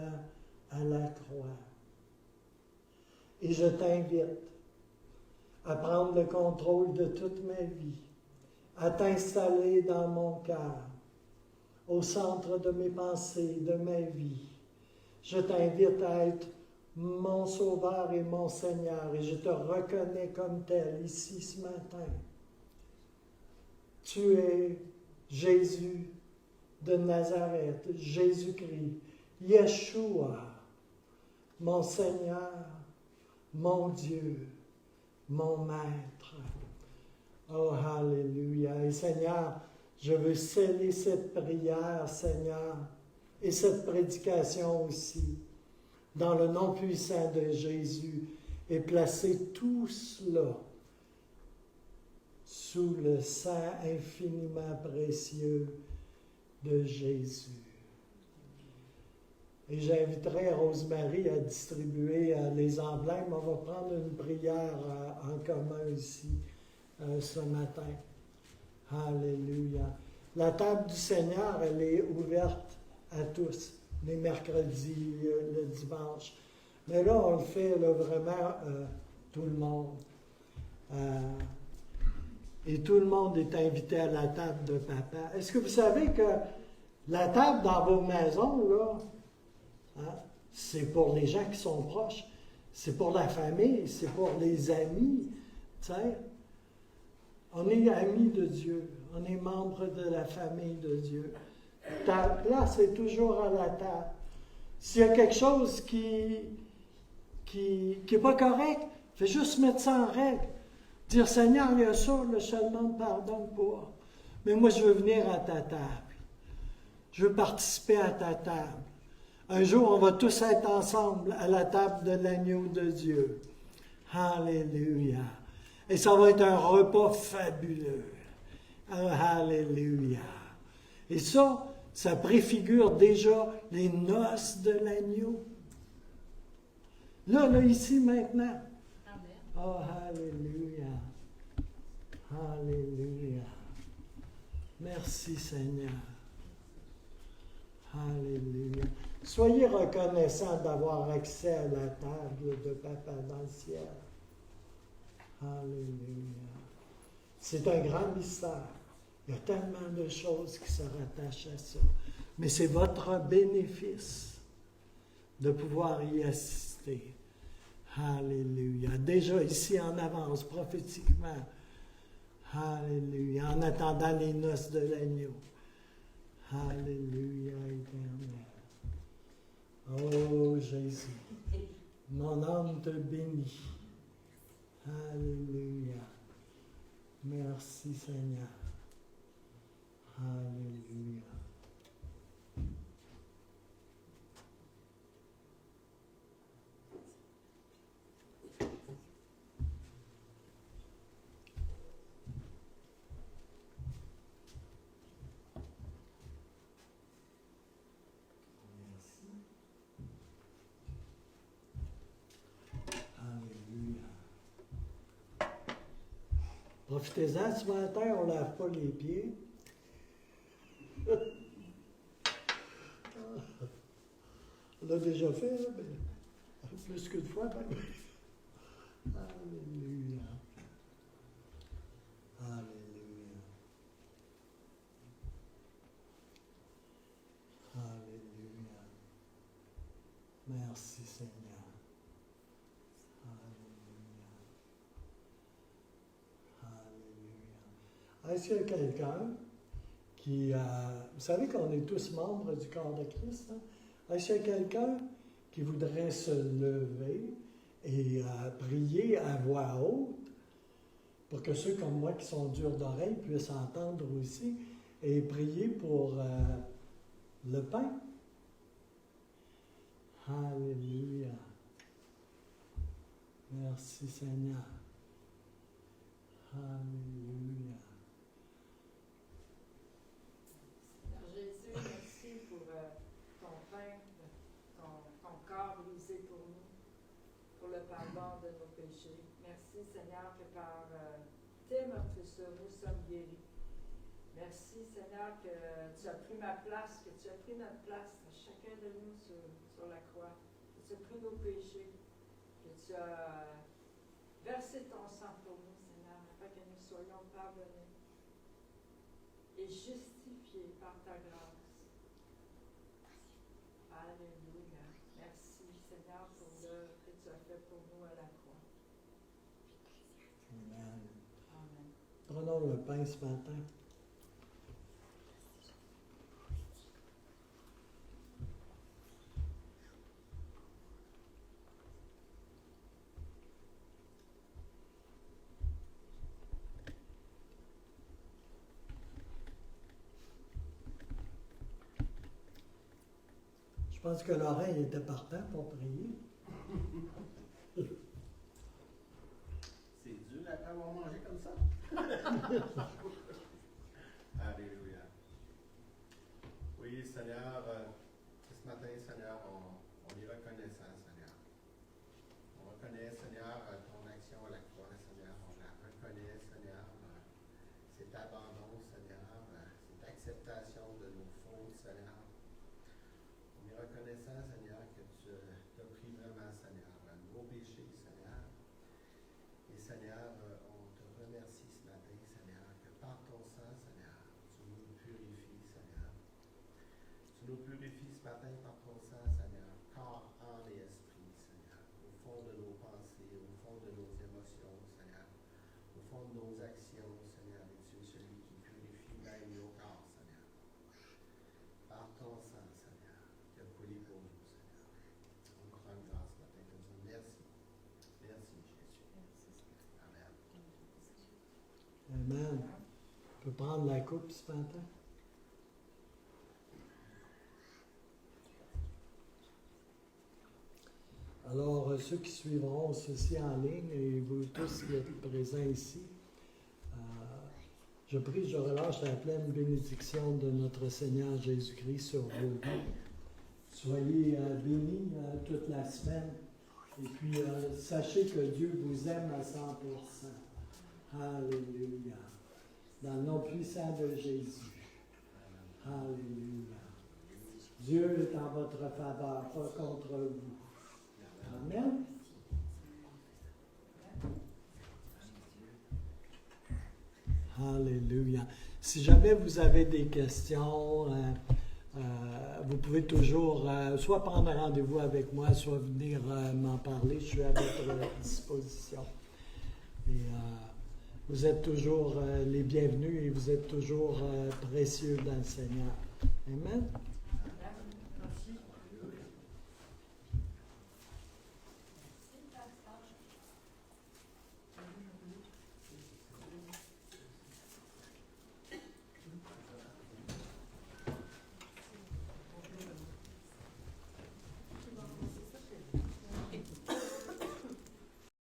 à la croix. Et je t'invite à prendre le contrôle de toute ma vie, à t'installer dans mon cœur, au centre de mes pensées, de ma vie. Je t'invite à être mon Sauveur et mon Seigneur, et je te reconnais comme tel ici ce matin. Tu es Jésus de Nazareth, Jésus-Christ, Yeshua, mon Seigneur, mon Dieu, mon Maître. Oh, Alléluia. Et Seigneur, je veux sceller cette prière, Seigneur, et cette prédication aussi, dans le nom puissant de Jésus, et placer tout cela sous le sang infiniment précieux de Jésus. Et j'inviterai Rosemary à distribuer les emblèmes. On va prendre une prière en commun ici ce matin. Alléluia. La table du Seigneur, elle est ouverte à tous, les mercredis, le dimanche. Mais là, on le fait là, vraiment tout le monde. Et tout le monde est invité à la table de papa. Est-ce que vous savez que la table dans vos maisons, là, hein, c'est pour les gens qui sont proches, c'est pour la famille, c'est pour les amis. Tu sais, on est amis de Dieu, on est membre de la famille de Dieu. Ta place est toujours à la table. S'il y a quelque chose qui n'est pas correct, fais juste mettre ça en règle. Dire, Seigneur, il y a ça, là, je te demande pardon pour. Mais moi, je veux venir à ta table. Je veux participer à ta table. Un jour, on va tous être ensemble à la table de l'agneau de Dieu. Alléluia. Et ça va être un repas fabuleux. Alléluia. Et ça préfigure déjà les noces de l'agneau. Là, ici, maintenant. Oh, alléluia. Alléluia. Merci, Seigneur. Alléluia. Soyez reconnaissants d'avoir accès à la table de Papa dans le ciel. Alléluia. C'est un grand mystère. Il y a tellement de choses qui se rattachent à ça. Mais c'est votre bénéfice de pouvoir y assister. Alléluia. Déjà ici en avance, prophétiquement. Alléluia. En attendant les noces de l'agneau. Alléluia, éternel. Oh Jésus, mon âme te bénit. Alléluia. Merci Seigneur. Alléluia. Profitez-en ce matin, on ne lave pas les pieds. On l'a déjà fait, là, mais plus qu'une fois. Ben. Alléluia. Alléluia. Alléluia. Merci Seigneur. Est-ce qu'il y a quelqu'un qui... vous savez qu'on est tous membres du corps de Christ. Hein? Est-ce qu'il y a quelqu'un qui voudrait se lever et prier à voix haute pour que ceux comme moi qui sont durs d'oreille puissent entendre aussi et prier pour le pain? Alléluia. Merci Seigneur. Alléluia. Jésus, merci pour ton pain, ton corps brisé pour nous, pour le pardon de nos péchés. Merci Seigneur que par tes meurtrissures, nous sommes guéris. Merci Seigneur que tu as pris ma place, que tu as pris notre place, chacun de nous sur la croix, que tu as pris nos péchés, que tu as versé ton sang pour nous, Seigneur, afin que nous soyons pardonnés et justifiés par ta grâce. Alléluia. Merci, Seigneur, pour l'œuvre que tu as fait pour nous à la croix. Amen. Amen. Prenons le pain ce matin. Je pense que l'oreille était partant pour prier. C'est dur après avoir mangé comme ça. Alléluia. Oui, Seigneur, ce matin, Seigneur, on est reconnaissant, Seigneur. On reconnaît, Seigneur, ton action à la croix, Seigneur. On la reconnaît, Seigneur, cet abandon, Seigneur, cette acceptation de nos fautes, Seigneur. On est reconnaissant, Seigneur, que tu as pris vraiment, Seigneur, nos péchés, Seigneur. Et Seigneur, on te remercie ce matin, Seigneur, que par ton sang, Seigneur, tu nous purifies, Seigneur. Tu nous purifies ce matin par ton sang, Seigneur, corps, âme et esprit, Seigneur. Au fond de nos pensées, au fond de nos émotions, Seigneur. Au fond de nos actions, Seigneur. Et tu es celui qui purifie même nos corps, Seigneur. Par ton sang, Seigneur, qui a coulé pour nous, Seigneur. On te rend grâce ce matin. Nous disons merci. Merci, Jésus. Amen. Amen. On peut prendre la coupe ce matin? Alors, ceux qui suivront ceci en ligne et vous tous qui êtes présents ici, je prie, je relâche la pleine bénédiction de notre Seigneur Jésus-Christ sur vos vies. Soyez bénis toute la semaine. Et puis, sachez que Dieu vous aime à 100%. Alléluia. Dans le nom puissant de Jésus. Alléluia. Dieu est en votre faveur, pas contre vous. Amen. Alléluia. Si jamais vous avez des questions, vous pouvez toujours soit prendre rendez-vous avec moi, soit venir m'en parler. Je suis à votre disposition. Et vous êtes toujours les bienvenus et vous êtes toujours précieux dans le Seigneur. Amen.